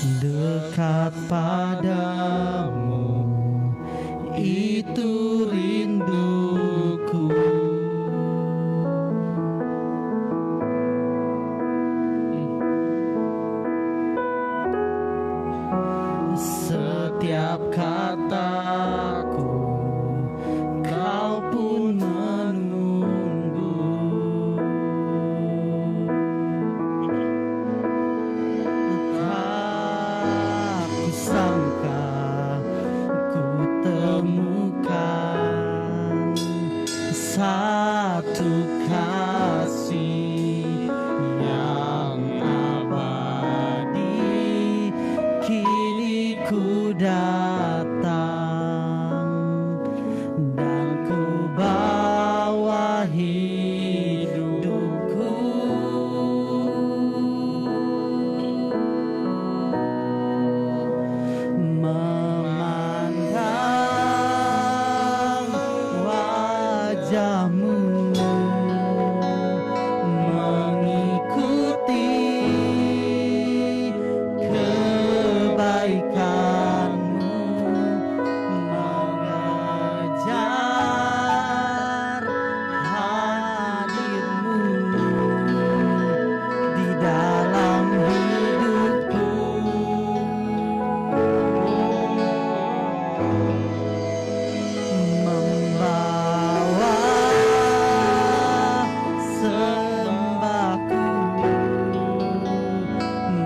Dekat padamu, itu rinduku. Setiap kataku, kau pun menunggu. Tak kusangka ku temukan satu kasih yang abadi. Kini ku datang dan ku bawa hidupku. Memandang wajahmu, mengikuti kebaikanmu, mengejar hadirmu di dalam hidupku. Membawa sembahku,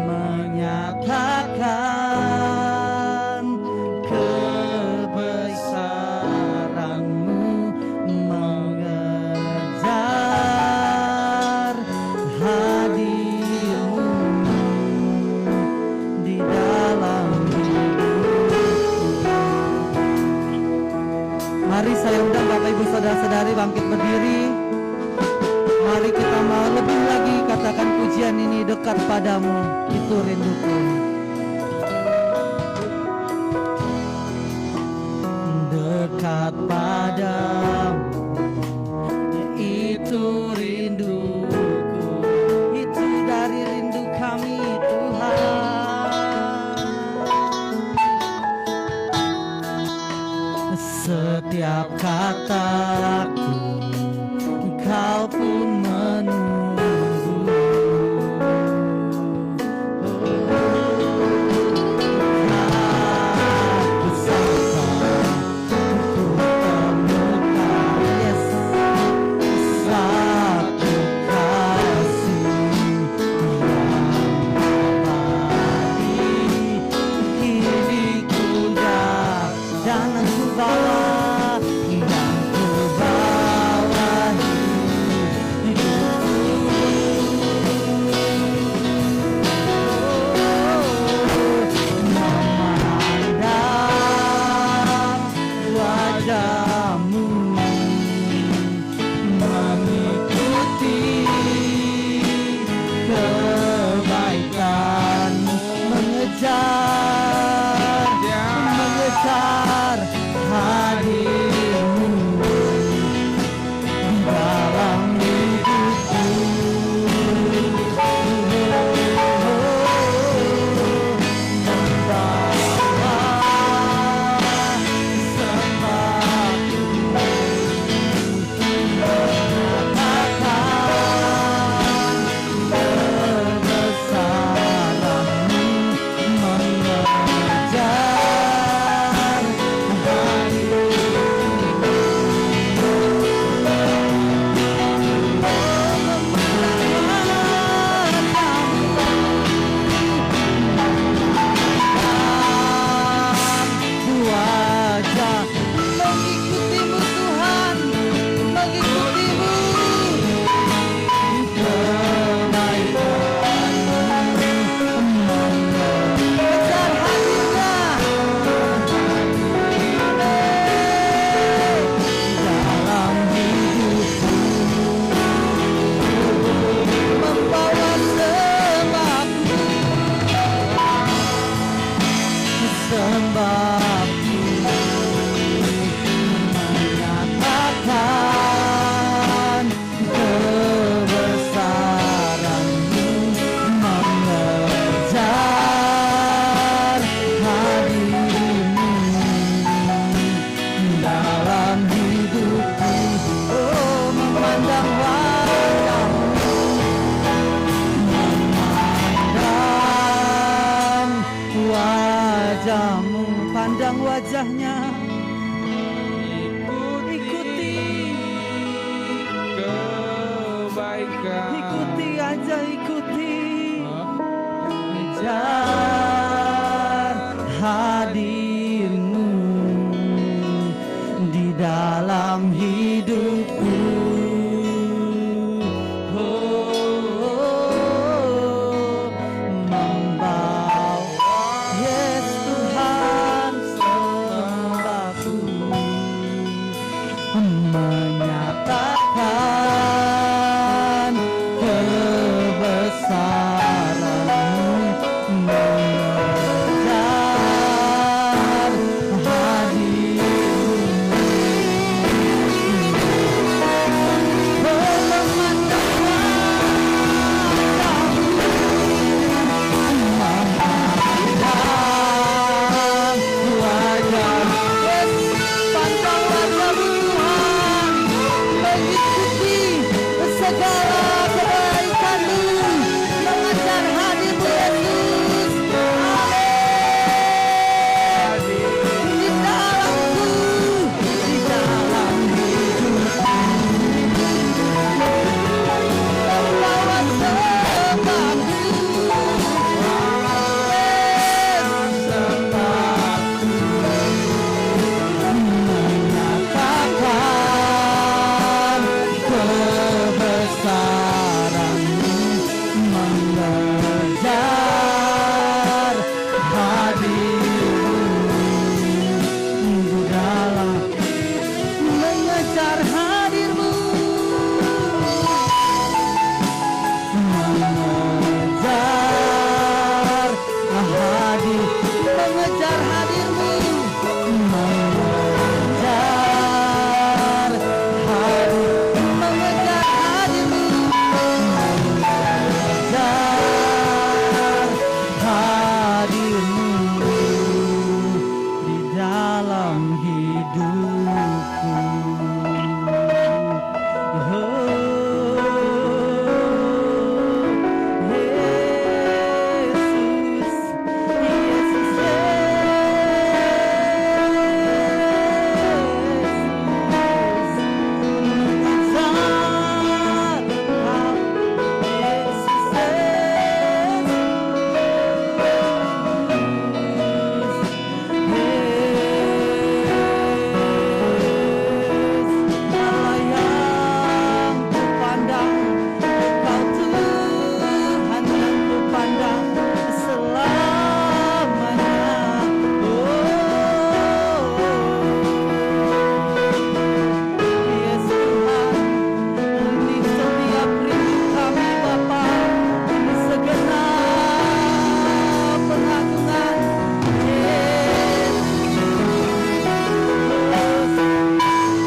menyatakan kebesaranmu, mengejar hadirmu di dalam hidupku. Mari saya undang Bapak Ibu Saudara-saudari bangkit berdiri. Mari kita mau lebih lagi katakan pujian ini, dekat padamu, itu rinduku. Dekat padamu, itu rinduku. Itu dari rindu kami, Tuhan. Setiap kataku, kau pun menunggu. Aku sangka ku temukan, yes, satu kasih yang abadi. Kini ku dan ku bawa pandang wajahnya, ikuti kebaikan. Ikuti aja, ikuti. Kejar hadirmu di dalam hidupku. Membawa Yesus Tuhan sembahku, menyatakan kebesaran-Mu, mengejar hadir-Mu, memandang wajah-Mu, pandang wajah-Mu Tuhan, mengikuti segala kebaikan-Mu, mengejar hadir-Mu Yesus. Amin. Di dalamku, di dalam hidupku, membawa sembahku, menyatakan kebesaran-Mu, mengejar hadir-Mu di dalam, mengejar hadir-Mu, mengejar hadir, mengejar hadir-Mu, mengejar hadir, mengejar hadir-Mu, mengejar hadir-Mu di dalam hidupku.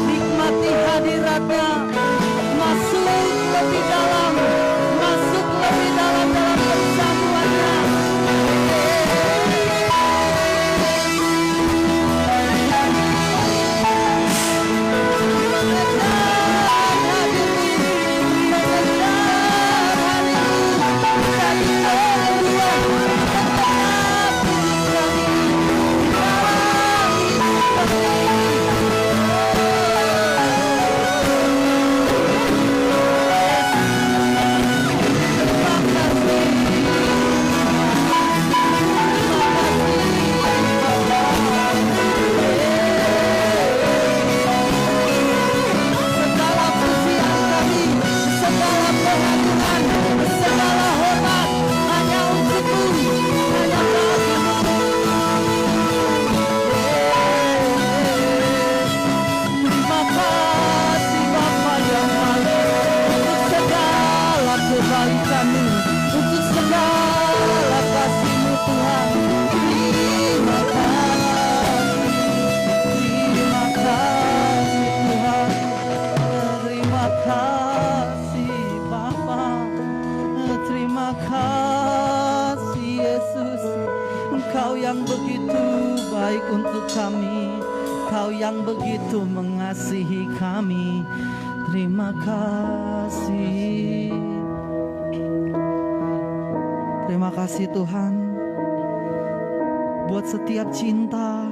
Nikmati hadiratnya, masuk lebih dalam, masuk lebih dalam perjamuannya. Segala pujian kami, segala pengagungan, segala hormat hanya untuk-Mu, hanya bagi-Mu. Terima kasih Bapa yang maha, untuk segala kebaikan-Mu, untuk segala kasih-Mu Tuhan. Terima kasih, terima kasih Tuhan. Terima kasih Bapa, terima kasih Yesus. Engkau yang begitu baik untuk kami, Engkau yang begitu mengasihi kami. Terima kasih. Terima kasih Tuhan. buat setiap cinta,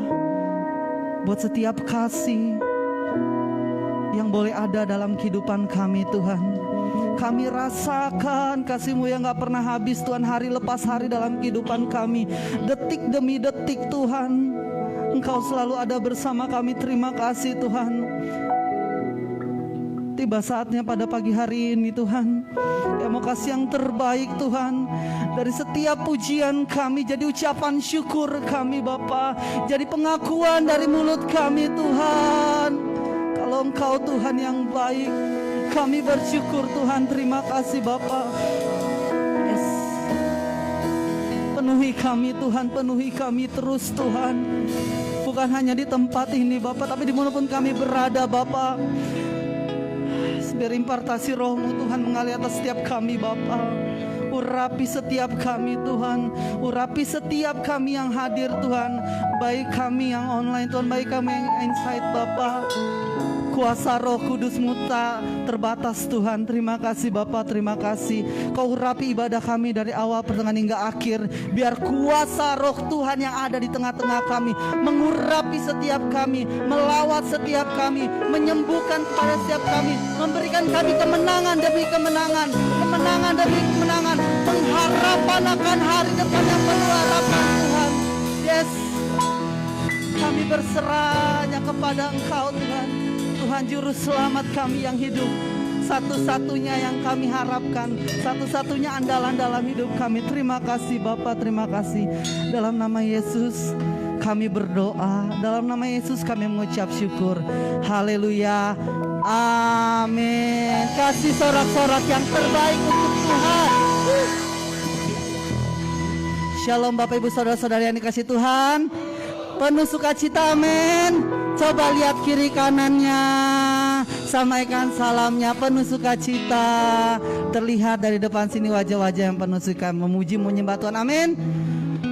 buat setiap kasih yang boleh ada dalam kehidupan kami Tuhan. Kami rasakan kasih-Mu yang gak pernah habis Tuhan, hari lepas hari dalam kehidupan kami, detik demi detik Tuhan. Engkau selalu ada bersama kami. Terima kasih Tuhan. Tiba saatnya pada pagi hari ini Tuhan, kami mau kasih yang terbaik Tuhan. Dari setiap pujian kami jadi ucapan syukur kami Bapa, jadi pengakuan dari mulut kami Tuhan, kalau Engkau Tuhan yang baik. Kami bersyukur Tuhan. Terima kasih Bapa. Yes. Penuhi kami Tuhan, penuhi kami terus Tuhan. Bukan hanya di tempat ini Bapa, tapi dimanapun kami berada Bapa. Biar impartasi roh-Mu Tuhan mengalir atas setiap kami Bapa. Urapi setiap kami Tuhan, urapi setiap kami yang hadir Tuhan, baik kami yang online Tuhan, baik kami yang insight Bapa. Kuasa Roh Kudus-Mu tak terbatas Tuhan. Terima kasih Bapa, terima kasih. Kau urapi ibadah kami dari awal pertengahan hingga akhir. Biar kuasa Roh Tuhan yang ada di tengah-tengah kami mengurapi setiap kami, melawat setiap kami, menyembuhkan kepada setiap kami, memberikan kami kemenangan demi kemenangan, kemenangan demi kemenangan, pengharapan akan hari depan yang penuh harapan Tuhan. Yes, kami berserahnya kepada Engkau Tuhan. Tuhan Juru Selamat kami yang hidup, satu-satunya yang kami harapkan, satu-satunya andalan dalam hidup kami. Terima kasih Bapa, terima kasih. Dalam nama Yesus kami berdoa, dalam nama Yesus kami mengucap syukur. Haleluya, amin. Kasih sorak-sorak yang terbaik untuk Tuhan. Shalom Bapak Ibu Saudara-saudari yang dikasihi Tuhan. Penuh sukacita, amin. Coba lihat kiri kanannya, sampaikan salamnya penuh sukacita. Terlihat dari depan sini wajah-wajah yang penuh suka memuji menyembah Tuhan, amin.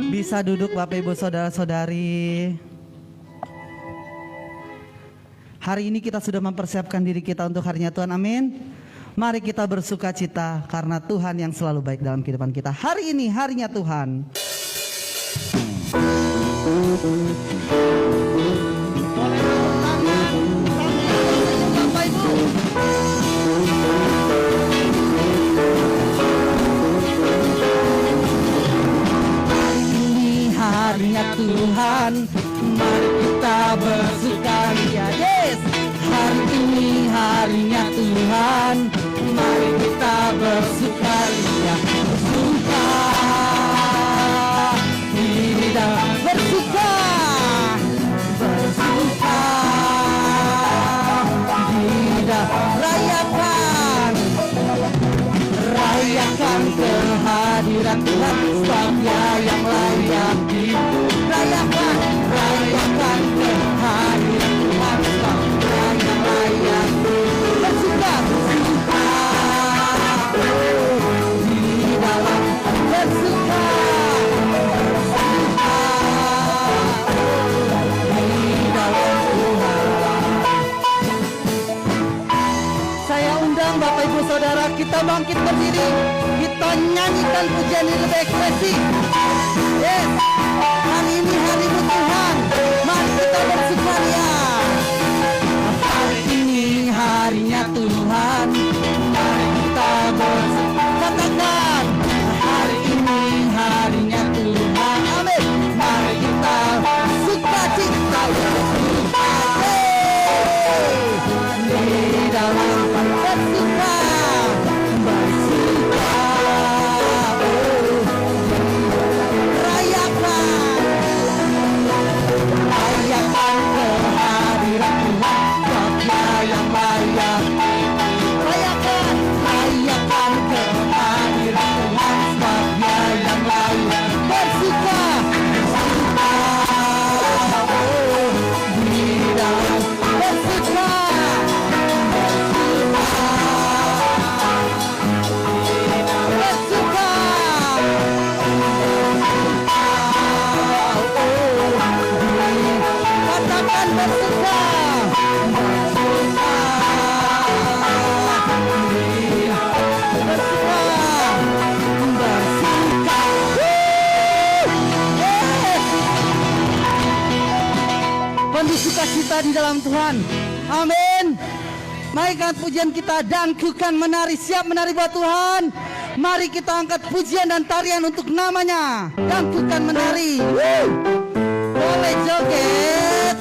Bisa duduk Bapak Ibu Saudara-saudari. Hari ini kita sudah mempersiapkan diri kita untuk harinya Tuhan, amin. Mari kita bersukacita karena Tuhan yang selalu baik dalam kehidupan kita. Hari ini harinya Tuhan. Harinya Tuhan, mari kita bersukaria. Yes, hari ini harinya Tuhan, mari kita bersukaria. Bersuka, tidak bersuka, bersuka, tidak rayakan, rayakan kehadiran Tuhan, sebab Dia yang layak rayakan, rayakan kehadiran Tuhan, sebab Dia yang layak bersuka, bersuka, di dalam bersuka, bersuka di dalam Tuhan. Saya undang Bapak Ibu Saudara, kita bangkit berdiri, kita nyanyikan pujian ini berekspresi. Yes, hari ini harimu Tuhan, mari kita bersukaria. Hari ini harinya Tuhan, mari kita bersukaria. Katakan, hari ini harinya Tuhan, amin. Mari kita sukacita, bersuka, di dalam bersuka, bersuka, rayakan, penuh sukacita di dalam Tuhan. Amin. Mari angkat pujian kita dan kukan menari. Siap menari buat Tuhan. Mari kita angkat pujian dan tarian untuk namanya. Dan kukan menari. Boleh joget.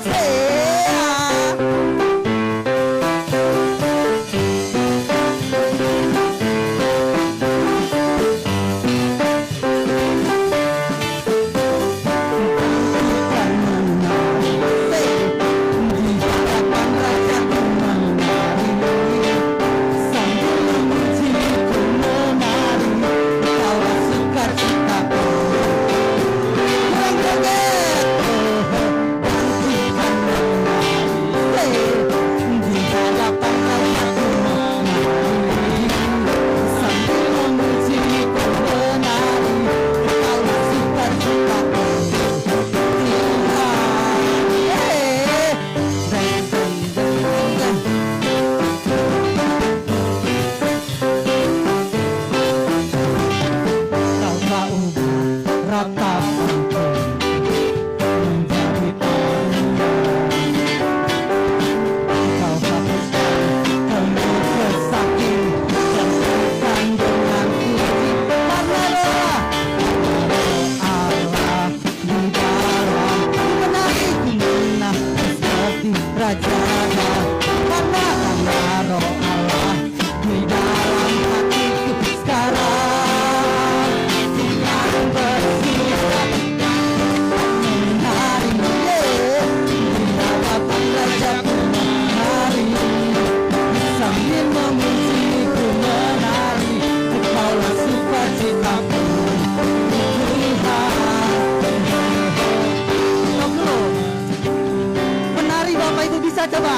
Coba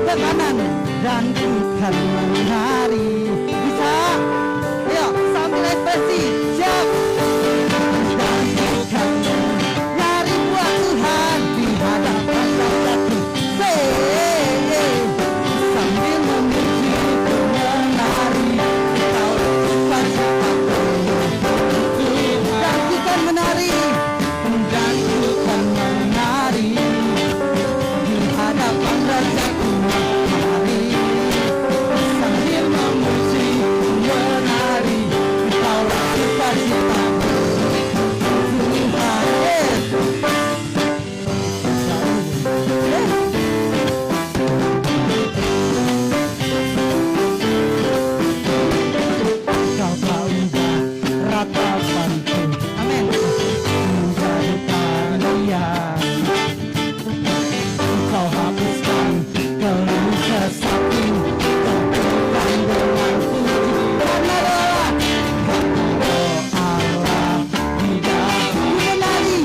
ke kanan dan bukan menari. Bisa? Ayo sambil ekspresi. Siap. Dan bukan menari buat Tuhan di hadapan rakyatku. Sambil memuji ku menari. Kau sukacitaku. Dan bukan menari. Dan bukan menari. Hadapan rajaku mari sambil memuji menari kaulah sukacitaku Tuhan. Kau tahu ratapanku, amin, menjadi tarian. Kau hapuskan keluh kesahku, kau berikan dengan puji. Karena Allah di dalam menari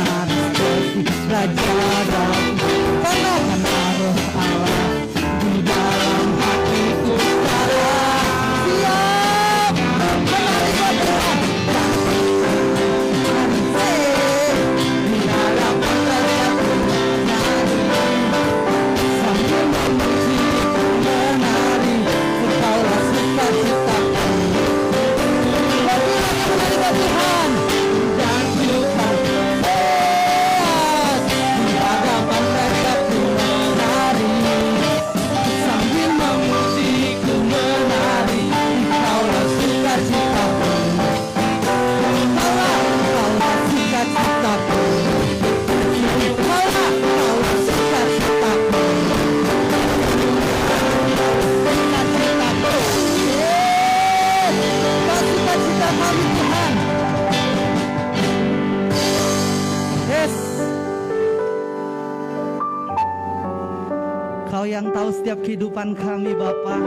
seperti Raja Daud. Karena roh Allah di dalam hatiku sekarang. Siap menari buat Tuhan. Di hadapan rajaku sambil memuji menari kaulah sukacitaku. Marilah menari buat Tuhan dan Tuhan di hadapan rajaku menari sambil memuji menari kaulah sukacitaku. Kaulah sukacitaku. Kaulah sukacitaku. Sukacita kami Tuhan. Yes. Kau yang tahu setiap kehidupan kami Bapa.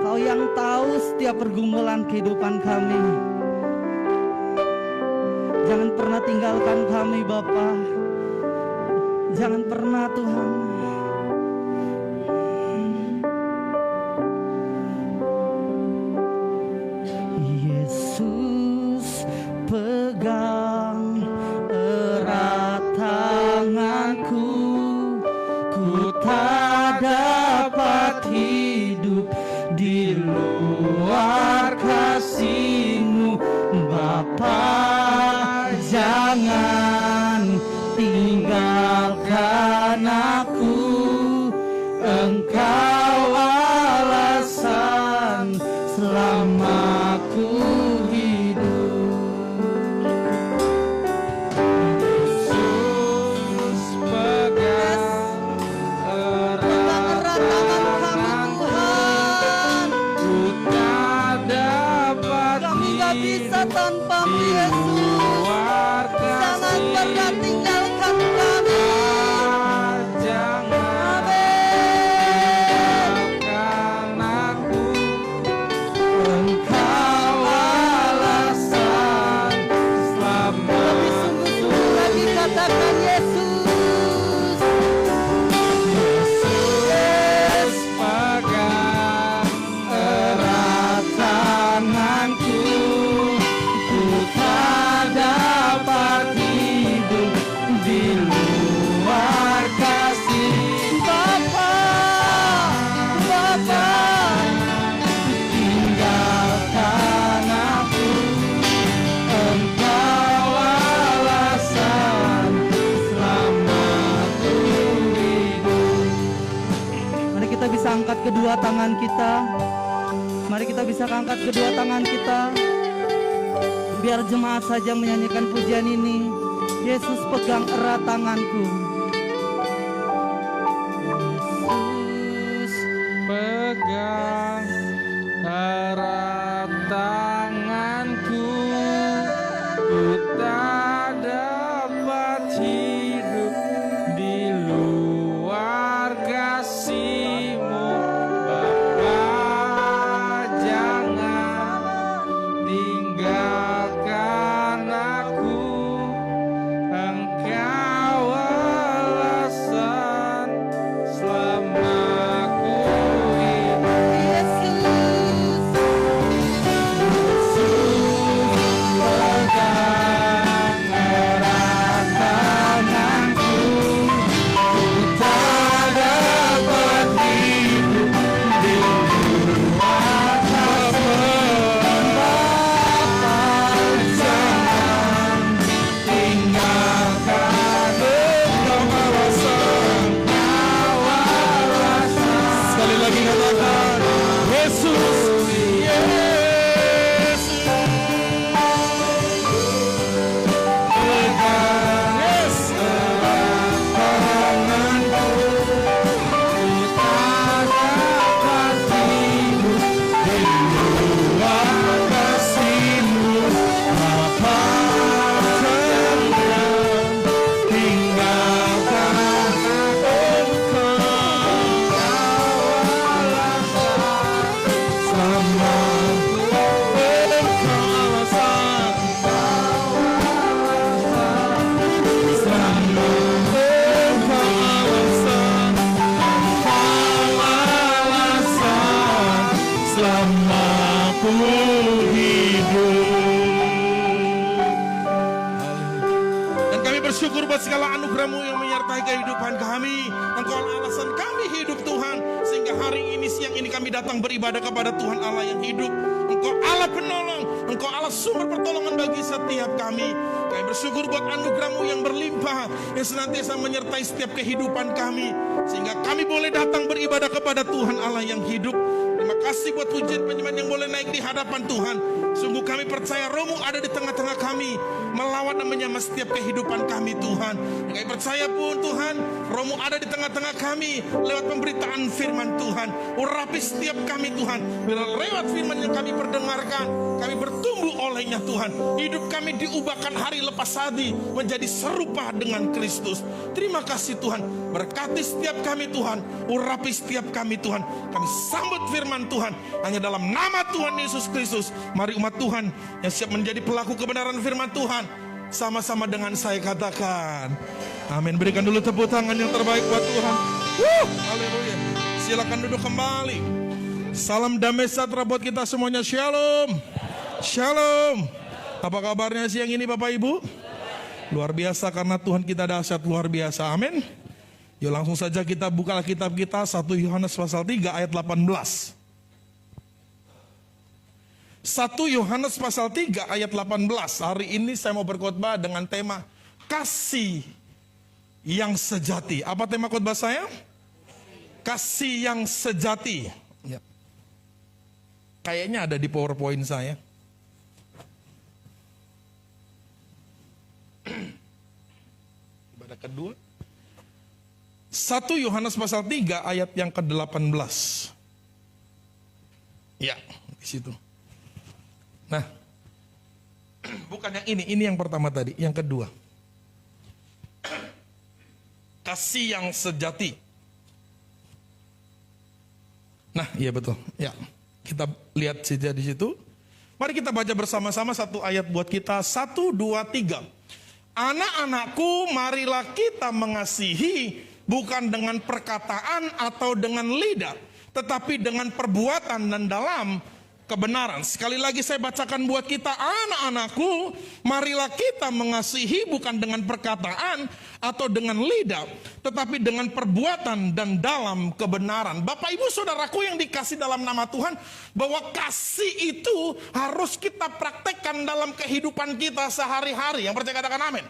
Kau yang tahu setiap pergumulan kehidupan kami. Jangan pernah tinggalkan kami Bapa. Jangan pernah Tuhan. Yesus pegang erat tanganku, ku tak dapat hidup di luar kasih-Mu Bapa. Jangan tinggalkan aku, Engkau alasan selama ku hidup. Yesus pegang erat tanganmu Tuhan, ku tak dapat Kami gak bisa tanpamu Yesus. Jangan pernah tinggalkan kami. Jangan Amin. tinggalkan aku, Engkau alasan. selama Lebih sungguh-sungguh lagi katakan Yesus. Yesus pegang Erat tanganku, ku tak dapat hidup di luar kasih Bapa. Bapa, tinggalkan aku, Engkau alasan selama ku hidup. Mari kita bisa angkat kedua tangan kita. Mari kita bisa angkat kedua tangan kita. Biar jemaat saja menyanyikan pujian ini. Yesus pegang erat tanganku. Yesus pegang erat tanganku, ku tak dapat hidup di luar kasih-Mu Bapa. Jangan tinggalkan aku, Engkau alasan selama ku hidup. Yesus pegang erat tanganku, ku tak dapat hidup di luar kasih Bapa. Jangan tinggalkan Engkau alasan. Sekali lagi katakan Yesus, Yesus pegang erat tanganku, ku tak dapat hidup di luar kasih-Mu Bapa. Jangan tinggalkan Engkau sama Engkau alasan, selama Engkau alasan, selama ku hidup. Dan kami bersyukur buat segala anugerah-Mu yang menyertai kehidupan kami. Engkau alasan kami hidup Tuhan. Sehingga hari ini, siang ini kami datang beribadah kepada Tuhan Allah yang hidup. Engkau Allah penolong, Engkau Allah sumber pertolongan bagi setiap kami. Kami bersyukur buat anugerah-Mu yang berlimpah, yang senantiasa menyertai setiap kehidupan kami. Sehingga kami boleh datang beribadah kepada Tuhan Allah yang hidup. Terima kasih buat pujian penyembahan yang boleh naik di hadapan Tuhan. Sungguh kami percaya Roh-Mu ada di tengah-tengah kami, melawat dan menyamai setiap kehidupan kami Tuhan. Kami percaya pun Tuhan, Roh-Mu ada di tengah-tengah kami lewat pemberitaan firman Tuhan. Urapi setiap kami Tuhan, bila lewat firman yang kami perdengarkan, kami bertumbuh olehnya Tuhan. Hidup kami diubahkan hari lepas hari menjadi serupa dengan Kristus. Terima kasih Tuhan, berkati setiap kami Tuhan, urapi setiap kami Tuhan. Kami sambut firman Tuhan hanya dalam nama Tuhan Yesus Kristus. Mari umat Tuhan yang siap menjadi pelaku kebenaran firman Tuhan, sama-sama dengan saya katakan amin. Berikan dulu tepuk tangan yang terbaik buat Tuhan. Haleluya. Silakan duduk kembali. Salam damai sejahtera buat kita semuanya. Shalom. Shalom. Apa kabarnya siang ini Bapak Ibu? Luar biasa karena Tuhan kita dahsyat luar biasa. Amin. Yuk langsung saja kita buka kitab kita 1 Yohanes pasal 3 ayat 18. 1 Yohanes pasal 3 ayat 18. Hari ini saya mau berkhotbah dengan tema kasih yang sejati. Apa tema khotbah saya? Kasih yang sejati. Ya. Kayaknya ada di PowerPoint saya. Ibadah kedua. 1 Yohanes pasal 3 ayat yang ke-18. Ya, di situ. Nah, bukan yang ini yang pertama tadi, yang kedua. Kasih yang sejati. Nah, iya betul. Ya, kita lihat saja di situ. Mari kita baca bersama-sama satu ayat buat kita. 1, 2, 3. Anak-anakku, marilah kita mengasihi, bukan dengan perkataan atau dengan lidah, tetapi dengan perbuatan dan dalam kebenaran. Sekali lagi saya bacakan buat kita, anak-anakku, marilah kita mengasihi bukan dengan perkataan atau dengan lidah, tetapi dengan perbuatan dan dalam kebenaran. Bapak ibu saudaraku yang dikasih dalam nama Tuhan, bahwa kasih itu harus kita praktekkan dalam kehidupan kita sehari-hari. Yang percaya katakan amin.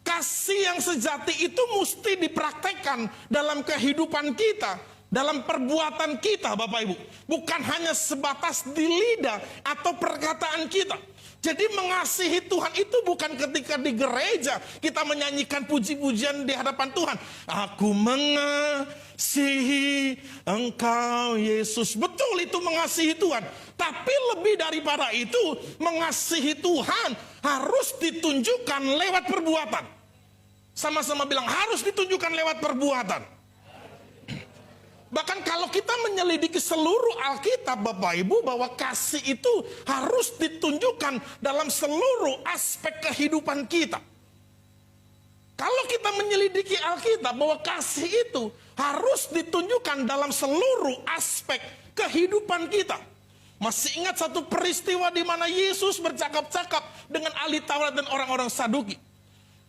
Kasih yang sejati itu mesti dipraktekkan dalam kehidupan kita, dalam perbuatan kita Bapak Ibu. Bukan hanya sebatas di lidah atau perkataan kita. Jadi mengasihi Tuhan itu bukan ketika di gereja kita menyanyikan puji-pujian di hadapan Tuhan. Aku mengasihi Engkau Yesus. Betul itu mengasihi Tuhan. Tapi lebih daripada itu, mengasihi Tuhan harus ditunjukkan lewat perbuatan. Sama-sama bilang harus ditunjukkan lewat perbuatan. Bahkan kalau kita menyelidiki seluruh Alkitab Bapak Ibu, bahwa kasih itu harus ditunjukkan dalam seluruh aspek kehidupan kita. Kalau kita menyelidiki Alkitab, bahwa kasih itu harus ditunjukkan dalam seluruh aspek kehidupan kita. Masih ingat satu peristiwa di mana Yesus bercakap-cakap dengan ahli Taurat dan orang-orang Saduki.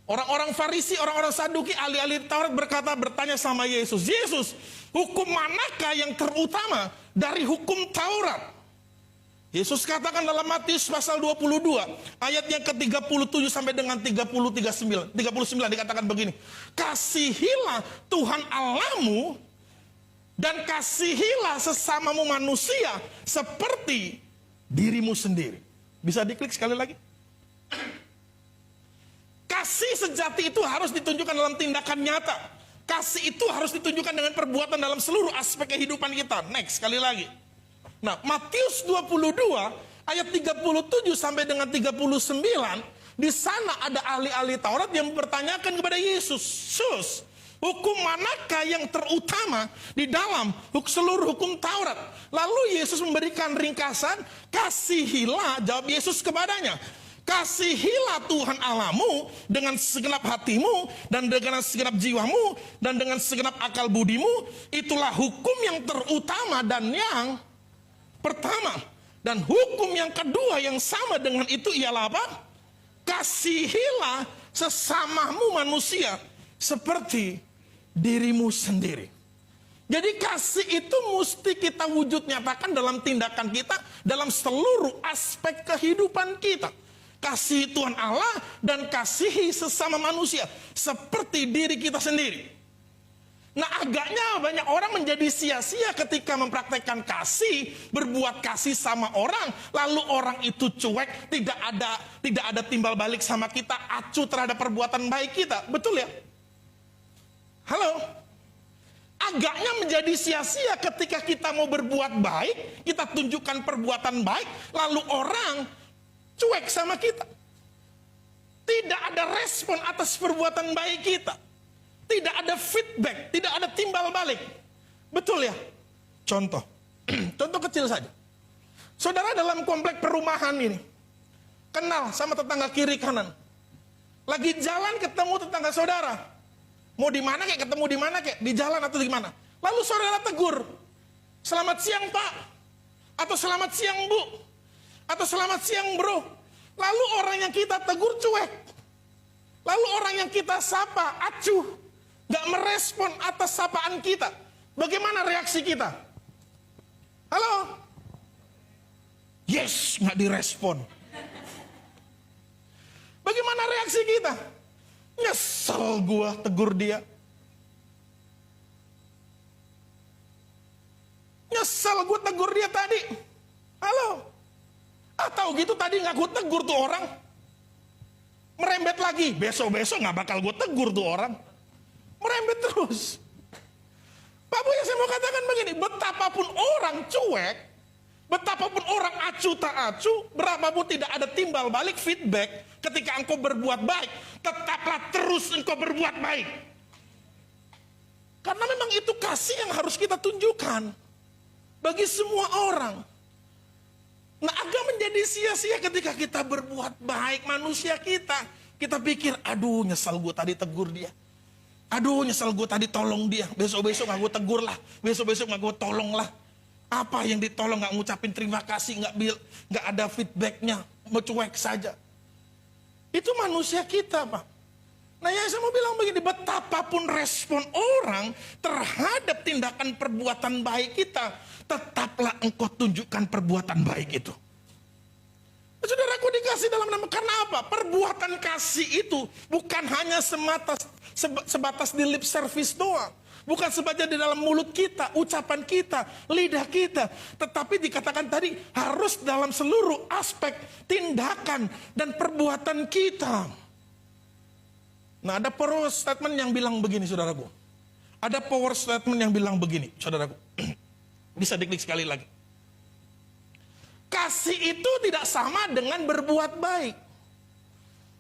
Orang-orang Farisi, orang-orang Saduki, ahli-ahli Taurat bertanya sama Yesus, Yesus, hukum manakah yang terutama dari hukum Taurat? Yesus katakan dalam Matius pasal 22, ayat yang ke-37 sampai dengan 39 dikatakan begini, kasihilah Tuhan Allahmu dan kasihilah sesamamu manusia seperti dirimu sendiri. Bisa diklik sekali lagi. Kasih sejati itu harus ditunjukkan dalam tindakan nyata. Kasih itu harus ditunjukkan dengan perbuatan dalam seluruh aspek kehidupan kita. Next, sekali lagi. Nah, Matius 22 ayat 37 sampai dengan 39, di sana ada ahli-ahli Taurat yang bertanyakan kepada Yesus, Sus, hukum manakah yang terutama di dalam seluruh hukum Taurat? Lalu Yesus memberikan ringkasan, kasihilah, jawab Yesus kepadanya, kasihilah Tuhan Allahmu dengan segenap hatimu dan dengan segenap jiwamu dan dengan segenap akal budimu. Itulah hukum yang terutama dan yang pertama. Dan hukum yang kedua yang sama dengan itu ialah apa? Kasihilah sesamamu manusia seperti dirimu sendiri. Jadi kasih itu mesti kita wujud nyatakan dalam tindakan kita, dalam seluruh aspek kehidupan kita. Kasih Tuhan Allah dan kasihi sesama manusia seperti diri kita sendiri. Nah, agaknya banyak orang menjadi sia-sia ketika mempraktekkan kasih, berbuat kasih sama orang, lalu orang itu cuek, tidak ada timbal balik sama kita, acuh terhadap perbuatan baik kita. Betul ya? Halo? Agaknya menjadi sia-sia ketika kita mau berbuat baik, kita tunjukkan perbuatan baik, lalu orang cuek sama kita. Tidak ada respon atas perbuatan baik kita. Tidak ada feedback, tidak ada timbal balik. Betul ya? Contoh. Contoh kecil saja. Saudara dalam komplek perumahan ini, kenal sama tetangga kiri kanan. Lagi jalan ketemu tetangga saudara. Mau di mana kayak ketemu di mana kayak di jalan atau di mana. Lalu saudara tegur. Selamat siang Pak. Atau selamat siang Bu. Atau selamat siang Bro. Lalu orang yang kita tegur cuek. Lalu orang yang kita sapa acuh. Gak merespon atas sapaan kita. Bagaimana reaksi kita? Halo? Yes, gak direspon. Bagaimana reaksi kita? Nyesel gua tegur dia. Nyesel gue tegur dia tadi. Halo. Tahu gitu tadi nggak gue tegur tuh orang. Merembet lagi. Besok-besok nggak bakal gue tegur tuh orang. Merembet terus. Pak Buya, saya mau katakan begini. Betapapun orang cuek. Betapapun orang acu tak acu. Berapapun tidak ada timbal balik feedback. Ketika engkau berbuat baik. Tetaplah terus engkau berbuat baik. Karena memang itu kasih yang harus kita tunjukkan. Bagi semua orang. Nah, agak menjadi sia-sia ketika kita berbuat baik manusia kita. Kita pikir, aduh nyesal gue tadi tegur dia. Aduh nyesal gue tadi tolong dia. Besok-besok gak gue tegur lah. Besok-besok gak gue tolong lah. Apa yang ditolong gak ngucapin terima kasih. Gak ada feedbacknya. Mencuek saja. Itu manusia kita, Pak. Nah, yang saya mau bilang begini, betapapun respon orang terhadap tindakan perbuatan baik kita, tetaplah engkau tunjukkan perbuatan baik itu. Saudaraku dikasih dalam nama, karena apa? Perbuatan kasih itu bukan hanya sebatas di lip service doang. Bukan sebagai di dalam mulut kita, ucapan kita, lidah kita. Tetapi dikatakan tadi harus dalam seluruh aspek tindakan dan perbuatan kita. Nah, ada power statement yang bilang begini, saudaraku. Ada power statement yang bilang begini, saudaraku. Bisa diklik sekali lagi. Kasih itu tidak sama dengan berbuat baik.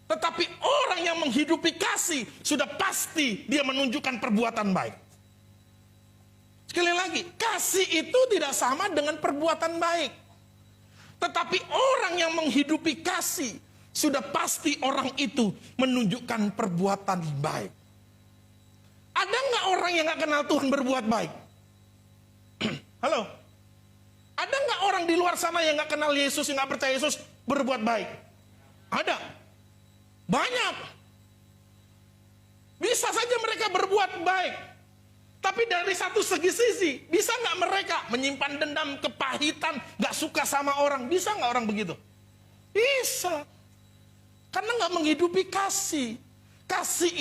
Tetapi orang yang menghidupi kasih, sudah pasti dia menunjukkan perbuatan baik. Sekali lagi, kasih itu tidak sama dengan perbuatan baik. Tetapi orang yang menghidupi kasih, sudah pasti orang itu menunjukkan perbuatan baik. Ada nggak orang yang nggak kenal Tuhan berbuat baik? Halo? Ada nggak orang di luar sana yang nggak kenal Yesus, yang nggak percaya Yesus berbuat baik? Ada. Banyak. Bisa saja mereka berbuat baik. Tapi dari satu sisi, bisa nggak mereka menyimpan dendam, kepahitan, nggak suka sama orang? Bisa nggak orang begitu? Bisa. Karena nggak menghidupi kasih. Kasih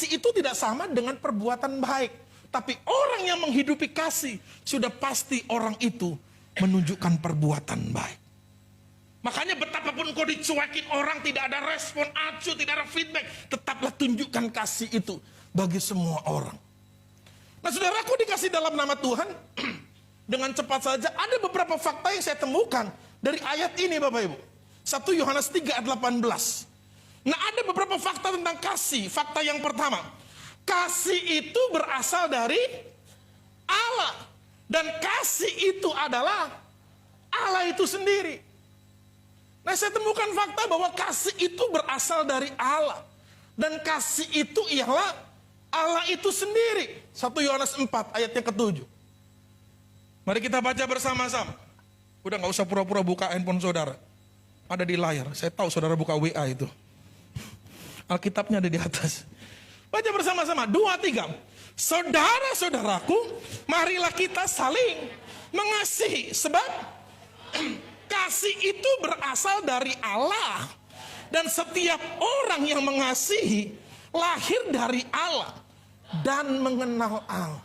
itu tidak sama dengan perbuatan baik. Tapi orang yang menghidupi kasih, sudah pasti orang itu menunjukkan perbuatan baik. Makanya betapapun kau dicuekin orang, tidak ada respon acu, tidak ada feedback, tetaplah tunjukkan kasih itu bagi semua orang. Nah, saudaraku dikasih dalam nama Tuhan, dengan cepat saja ada beberapa fakta yang saya temukan dari ayat ini, Bapak Ibu. 1 Yohanes 3 ayat 18. Nah, ada beberapa fakta tentang kasih. Fakta yang pertama, kasih itu berasal dari Allah. Dan kasih itu adalah Allah itu sendiri. Nah, saya temukan fakta bahwa kasih itu berasal dari Allah. Dan kasih itu ialah Allah itu sendiri. 1 Yohanes 4 ayat yang ke-7. Mari kita baca bersama-sama. Udah gak usah pura-pura buka handphone saudara. Ada di layar. Saya tahu saudara buka WA itu. Alkitabnya ada di atas. Baca bersama-sama. 2, 3. Saudara-saudaraku, marilah kita saling mengasihi. Sebab kasih itu berasal dari Allah. Dan setiap orang yang mengasihi lahir dari Allah dan mengenal Allah.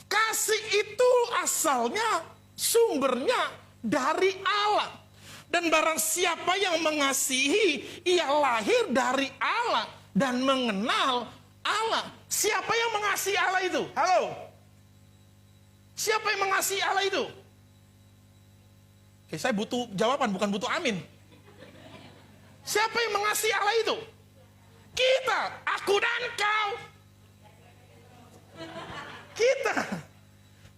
Kasih itu asalnya, sumbernya dari Allah. Dan barang siapa yang mengasihi, ia lahir dari Allah dan mengenal Allah. Siapa yang mengasihi Allah itu? Halo? Siapa yang mengasihi Allah itu? Oke, saya butuh jawaban, bukan butuh amin. Siapa yang mengasihi Allah itu? Kita, aku dan kau.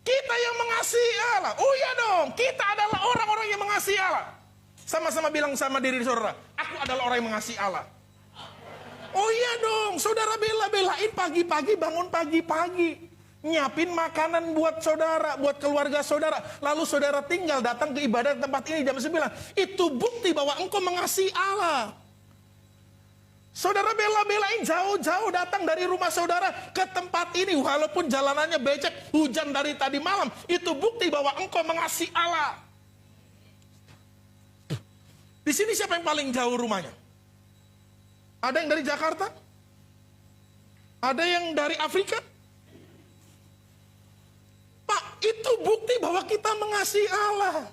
Kita yang mengasihi Allah. Oh iya dong, kita adalah orang-orang yang mengasihi Allah. Sama-sama bilang sama diri saudara, aku adalah orang yang mengasihi Allah. Oh iya dong, saudara bela-belain pagi-pagi, bangun pagi-pagi. Nyiapin makanan buat saudara, buat keluarga saudara. Lalu saudara tinggal datang ke ibadah tempat ini jam 9. Itu bukti bahwa engkau mengasihi Allah. Saudara bela-belain jauh-jauh datang dari rumah saudara ke tempat ini. Walaupun jalanannya becek, hujan dari tadi malam. Itu bukti bahwa engkau mengasihi Allah. Di sini siapa yang paling jauh rumahnya? Ada yang dari Jakarta? Ada yang dari Afrika? Pak, itu bukti bahwa kita mengasihi Allah.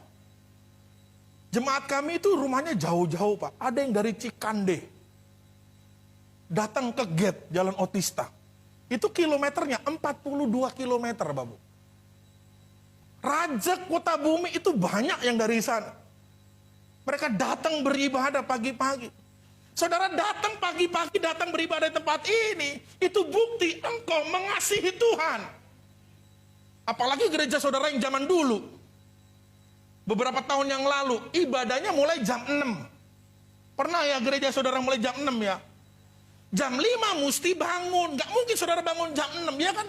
Jemaat kami itu rumahnya jauh-jauh, Pak. Ada yang dari Cikande. Datang ke gate Jalan Otista. Itu kilometernya 42 kilometer, Bapak. Raja kota bumi itu banyak yang dari sana. Mereka datang beribadah pagi-pagi. Saudara datang pagi-pagi, datang beribadah di tempat ini. Itu bukti engkau mengasihi Tuhan. Apalagi gereja saudara yang zaman dulu. Beberapa tahun yang lalu, ibadahnya mulai jam 6. Pernah ya gereja saudara mulai jam 6 ya? Jam 5 mesti bangun. Gak mungkin saudara bangun jam 6, ya kan?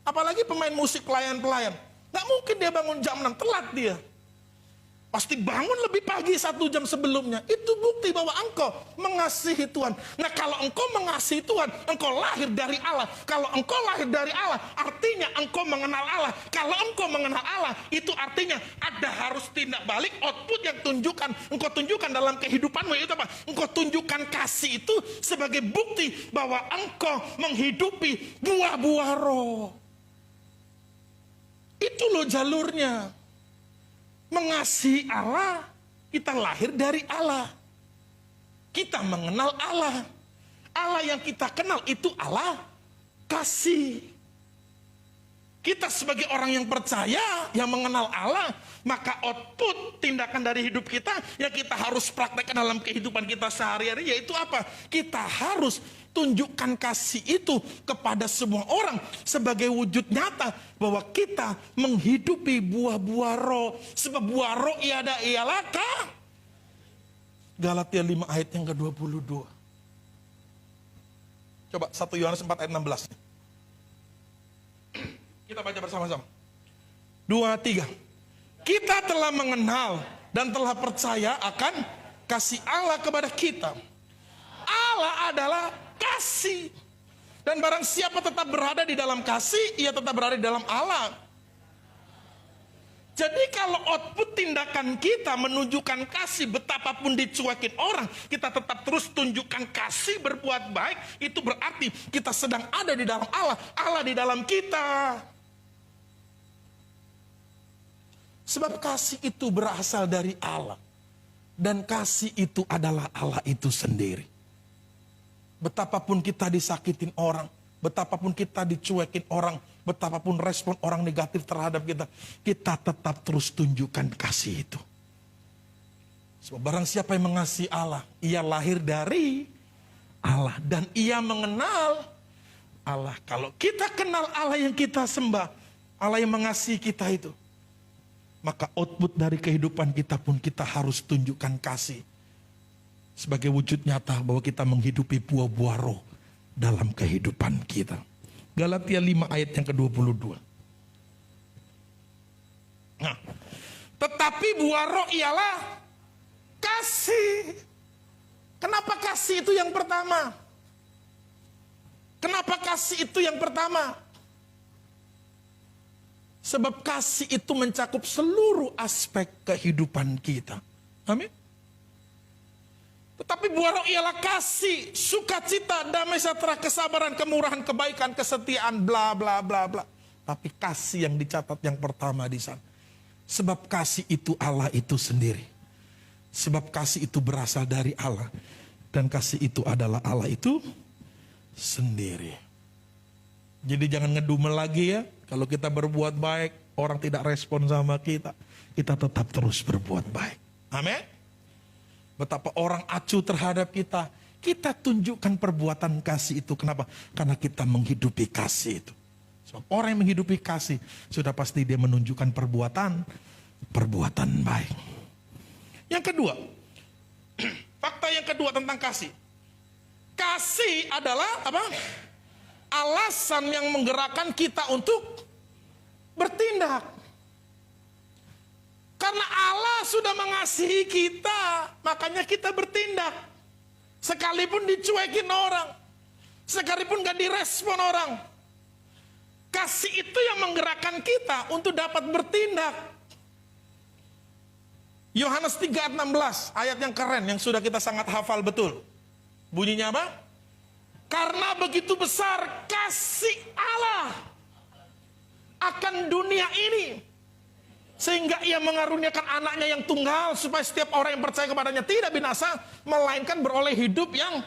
Apalagi pemain musik pelayan-pelayan. Gak mungkin dia bangun jam 6, telat dia. Pasti bangun lebih pagi 1 jam sebelumnya. Itu bukti bahwa engkau mengasihi Tuhan. Nah, kalau engkau mengasihi Tuhan, engkau lahir dari Allah. Kalau engkau lahir dari Allah, artinya engkau mengenal Allah. Kalau engkau mengenal Allah, itu artinya ada harus tindak balik, output yang engkau tunjukkan dalam kehidupanmu. Itu apa? Engkau tunjukkan kasih itu sebagai bukti bahwa engkau menghidupi buah-buah roh. Itu loh jalurnya. Mengasihi Allah, kita lahir dari Allah. Kita mengenal Allah. Allah yang kita kenal itu Allah kasih. Kita sebagai orang yang percaya, yang mengenal Allah, maka output tindakan dari hidup kita yang kita harus praktekkan dalam kehidupan kita sehari-hari, yaitu apa? Kita harus tunjukkan kasih itu kepada semua orang sebagai wujud nyata bahwa kita menghidupi buah-buah roh. Sebab buah roh ialah Galatia 5 ayat yang ke-22. Coba 1 Yohanes 4 ayat 16. Kita baca bersama-sama. 2, 3. Kita telah mengenal dan telah percaya akan kasih Allah kepada kita. Allah adalah kasih. Dan barang siapa tetap berada di dalam kasih, ia tetap berada di dalam Allah. Jadi kalau output tindakan kita menunjukkan kasih, betapapun dicuekin orang, kita tetap terus tunjukkan kasih, berbuat baik, itu berarti kita sedang ada di dalam Allah, Allah di dalam kita. Sebab kasih itu berasal dari Allah. Dan kasih itu adalah Allah itu sendiri. Betapapun kita disakitin orang, betapapun kita dicuekin orang, betapapun respon orang negatif terhadap kita, kita tetap terus tunjukkan kasih itu. Sebab barang siapa yang mengasihi Allah, ia lahir dari Allah dan ia mengenal Allah. Kalau kita kenal Allah yang kita sembah, Allah yang mengasihi kita itu, maka output dari kehidupan kita pun kita harus tunjukkan kasih. Sebagai wujud nyata bahwa kita menghidupi buah-buah roh dalam kehidupan kita. Galatia 5 ayat yang ke-22. Nah, tetapi buah roh ialah kasih. Kenapa kasih itu yang pertama? Kenapa kasih itu yang pertama? Sebab kasih itu mencakup seluruh aspek kehidupan kita. Amin. Tetapi buah roh ialah kasih, sukacita, damai sejahtera, kesabaran, kemurahan, kebaikan, kesetiaan, bla bla bla bla. Tapi kasih yang dicatat yang pertama di sana. Sebab kasih itu Allah itu sendiri. Sebab kasih itu berasal dari Allah. Dan kasih itu adalah Allah itu sendiri. Jadi jangan ngedumel lagi ya. Kalau kita berbuat baik, orang tidak respon sama kita. Kita tetap terus berbuat baik. Amin. Betapa orang acuh terhadap kita, kita tunjukkan perbuatan kasih itu. Kenapa? Karena kita menghidupi kasih itu. Sebab orang yang menghidupi kasih, sudah pasti dia menunjukkan perbuatan baik. Yang kedua, fakta yang kedua tentang kasih. Kasih adalah apa? Alasan yang menggerakkan kita untuk bertindak. Karena Allah sudah mengasihi kita, makanya kita bertindak. Sekalipun dicuekin orang, sekalipun gak direspon orang. Kasih itu yang menggerakkan kita untuk dapat bertindak. Yohanes 3:16, ayat yang keren, yang sudah kita sangat hafal betul. Bunyinya apa? Karena begitu besar kasih Allah akan dunia ini, sehingga ia mengaruniakan anaknya yang tunggal, supaya setiap orang yang percaya kepadanya tidak binasa, melainkan beroleh hidup yang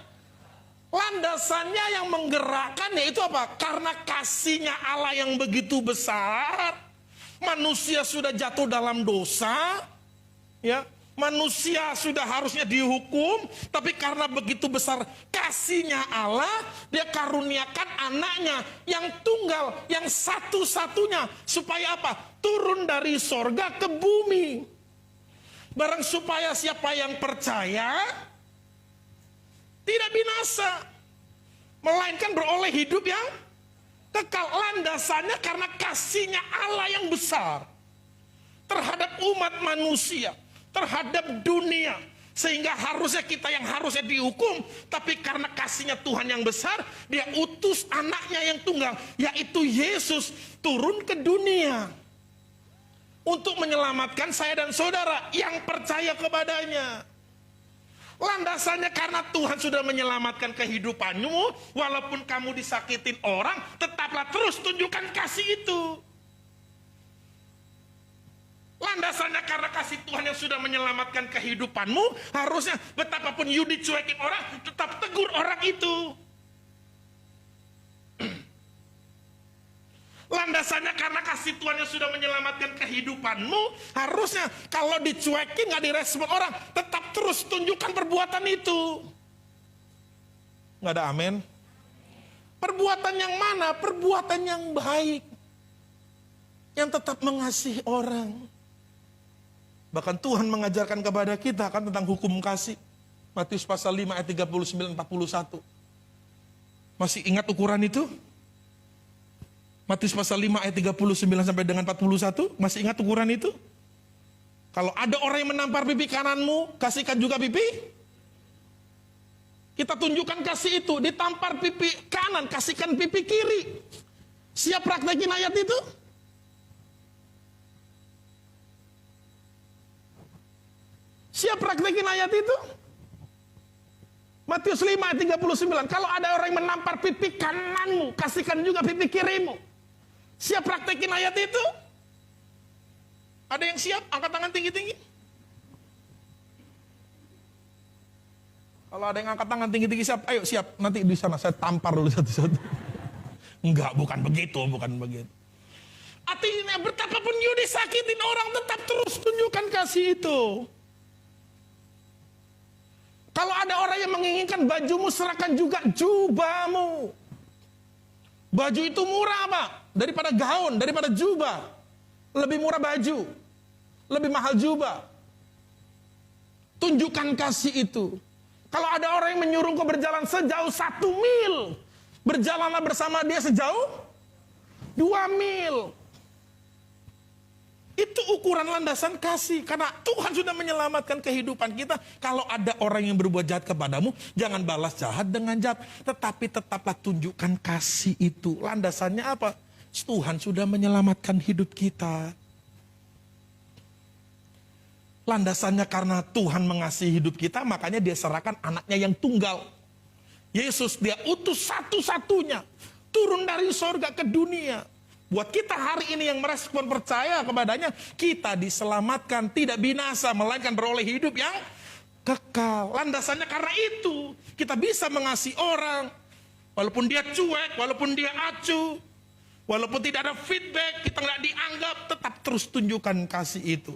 landasannya yang menggerakkan, yaitu apa? Karena kasihnya Allah yang begitu besar, manusia sudah jatuh dalam dosa, ya. Manusia sudah harusnya dihukum, tapi karena begitu besar kasihnya Allah, dia karuniakan anaknya yang tunggal, yang satu-satunya, supaya apa? Turun dari sorga ke bumi. Barang supaya siapa yang percaya tidak binasa, melainkan beroleh hidup yang kekal. Landasannya karena kasihnya Allah yang besar terhadap umat manusia, terhadap dunia, sehingga harusnya kita yang harusnya dihukum, tapi karena kasihnya Tuhan yang besar, dia utus anaknya yang tunggal, yaitu Yesus, turun ke dunia untuk menyelamatkan saya dan saudara yang percaya kepadanya. Landasannya karena Tuhan sudah menyelamatkan kehidupanmu, walaupun kamu disakitin orang, tetaplah terus tunjukkan kasih itu. Landasannya karena kasih Tuhan yang sudah menyelamatkan kehidupanmu, harusnya betapapun you dicuekin orang, tetap tegur orang itu. Landasannya karena kasih Tuhan yang sudah menyelamatkan kehidupanmu, harusnya kalau dicuekin gak direspon orang, tetap terus tunjukkan perbuatan itu. Gak ada amin? Perbuatan yang mana? Perbuatan yang baik, yang tetap mengasihi orang. Bahkan Tuhan mengajarkan kepada kita kan tentang hukum kasih. Matius pasal 5 ayat 39-41. Masih ingat ukuran itu? Matius pasal 5 ayat 39 sampai dengan 41. Masih ingat ukuran itu? Kalau ada orang yang menampar pipi kananmu, kasihkan juga pipi. Kita tunjukkan kasih itu. Ditampar pipi kanan, kasihkan pipi kiri. Siap praktekin ayat itu? Siap praktekin ayat itu? Matius 5 ayat 39. Kalau ada orang yang menampar pipi kananmu, kasihkan juga pipi kirimu. Siap praktekin ayat itu? Ada yang siap? Angkat tangan tinggi-tinggi. Kalau ada yang angkat tangan tinggi-tinggi siap, ayo siap. Nanti di sana saya tampar dulu satu-satu. Enggak, bukan begitu, bukan begitu. Artinya betapapun you disakitin orang, tetap terus tunjukkan kasih itu. Kalau ada orang yang menginginkan bajumu, serahkan juga jubahmu. Baju itu murah, Pak, daripada gaun, daripada jubah. Lebih murah baju, lebih mahal jubah. Tunjukkan kasih itu. Kalau ada orang yang menyuruh kau berjalan sejauh 1 mil, berjalanlah bersama dia sejauh 2 mil. Itu ukuran landasan kasih. Karena Tuhan sudah menyelamatkan kehidupan kita. Kalau ada orang yang berbuat jahat kepadamu, jangan balas jahat dengan jahat. Tetapi tetaplah tunjukkan kasih itu. Landasannya apa? Tuhan sudah menyelamatkan hidup kita. Landasannya karena Tuhan mengasihi hidup kita, makanya dia serahkan anaknya yang tunggal. Yesus, dia utus satu-satunya. Turun dari sorga ke dunia. Buat kita hari ini yang merespon percaya kepadanya, kita diselamatkan, tidak binasa, melainkan beroleh hidup yang kekal. Landasannya karena itu, kita bisa mengasihi orang, walaupun dia cuek, walaupun dia acuh, walaupun tidak ada feedback, kita nggak dianggap, tetap terus tunjukkan kasih itu.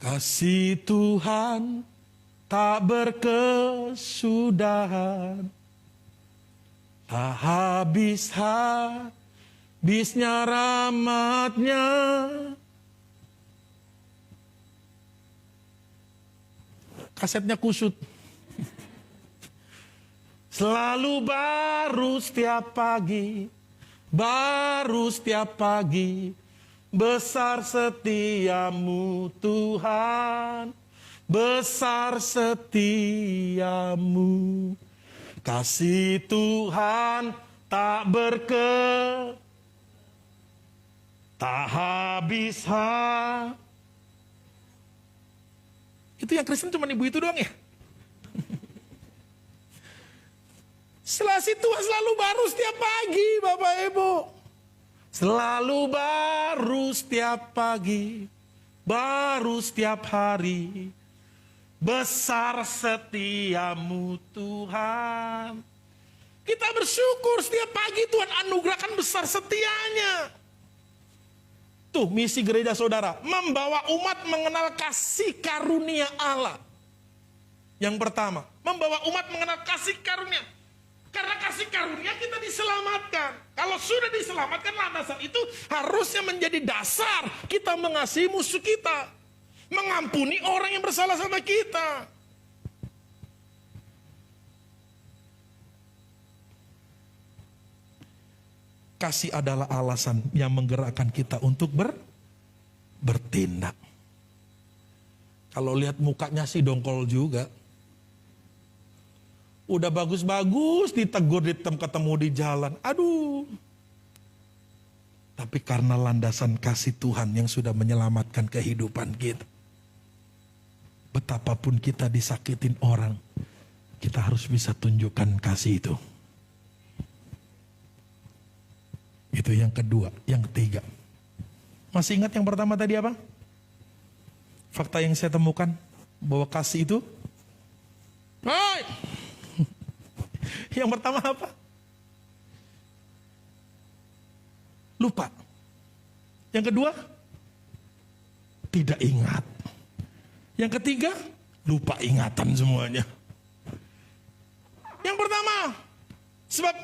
Kasih Tuhan tak berkesudahan, tak habisnya rahmatnya. Kasetnya kusut. Selalu baru setiap pagi, besar setiamu Tuhan, besar setiamu. Kasih Tuhan tak habis Itu yang Kristen cuma ibu itu doang ya? Selasi Tuhan selalu baru setiap pagi, Bapak Ibu. Selalu baru setiap pagi, baru setiap hari. Besar setiamu Tuhan. Kita bersyukur setiap pagi Tuhan anugerahkan besar setianya. Tuh misi gereja saudara, membawa umat mengenal kasih karunia Allah. Yang pertama, membawa umat mengenal kasih karunia. Karena kasih karunia kita diselamatkan. Kalau sudah diselamatkan, landasan itu harusnya menjadi dasar kita mengasihi musuh kita. Mengampuni orang yang bersalah sama kita. Kasih adalah alasan yang menggerakkan kita untuk bertindak. Kalau lihat mukanya sih dongkol juga. Udah bagus-bagus ditegur ketemu di jalan. Aduh. Tapi karena landasan kasih Tuhan yang sudah menyelamatkan kehidupan kita. Betapapun kita disakitin orang, kita harus bisa tunjukkan kasih itu. Itu yang kedua. Yang ketiga. Masih ingat yang pertama tadi apa? Fakta yang saya temukan bahwa kasih itu yang pertama apa? Lupa. Yang kedua, tidak ingat. Yang ketiga, lupa ingatan semuanya. Yang pertama, sebab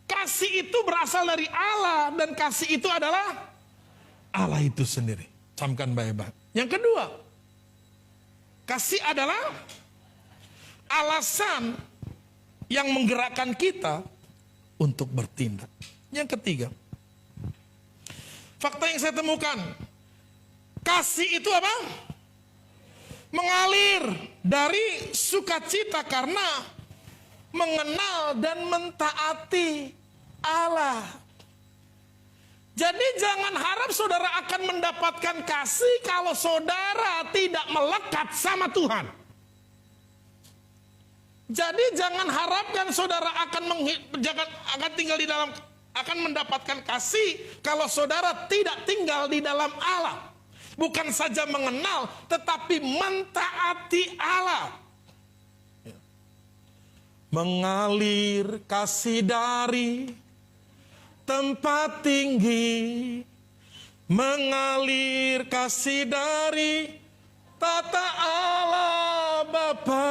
kasih itu berasal dari Allah dan kasih itu adalah Allah itu sendiri. Camkan baik-baik. Yang kedua, kasih adalah alasan yang menggerakkan kita untuk bertindak. Yang ketiga, fakta yang saya temukan, kasih itu apa? Mengalir dari sukacita karena mengenal dan mentaati Allah. Jadi jangan harap saudara akan mendapatkan kasih kalau saudara tidak melekat sama Tuhan. Jadi jangan harapkan saudara akan tinggal di dalam, akan mendapatkan kasih kalau saudara tidak tinggal di dalam Allah. Bukan saja mengenal, tetapi mentaati Allah. Mengalir kasih dari tempat tinggi, mengalir kasih dari tata Allah Bapa.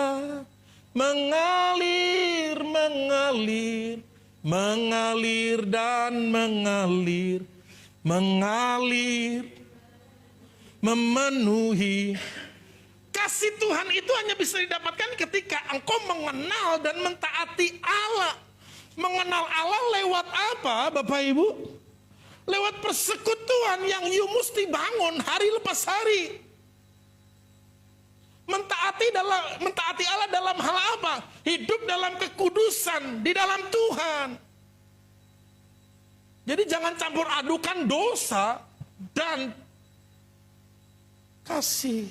Mengalir, mengalir, mengalir dan mengalir, mengalir, memenuhi. Kasih Tuhan itu hanya bisa didapatkan ketika engkau mengenal dan mentaati Allah. Mengenal Allah lewat apa, Bapak Ibu? Lewat persekutuan yang you mesti bangun hari lepas hari. Mentaati Allah dalam hal apa? Hidup dalam kekudusan di dalam Tuhan. Jadi jangan campur adukan dosa dan kasih.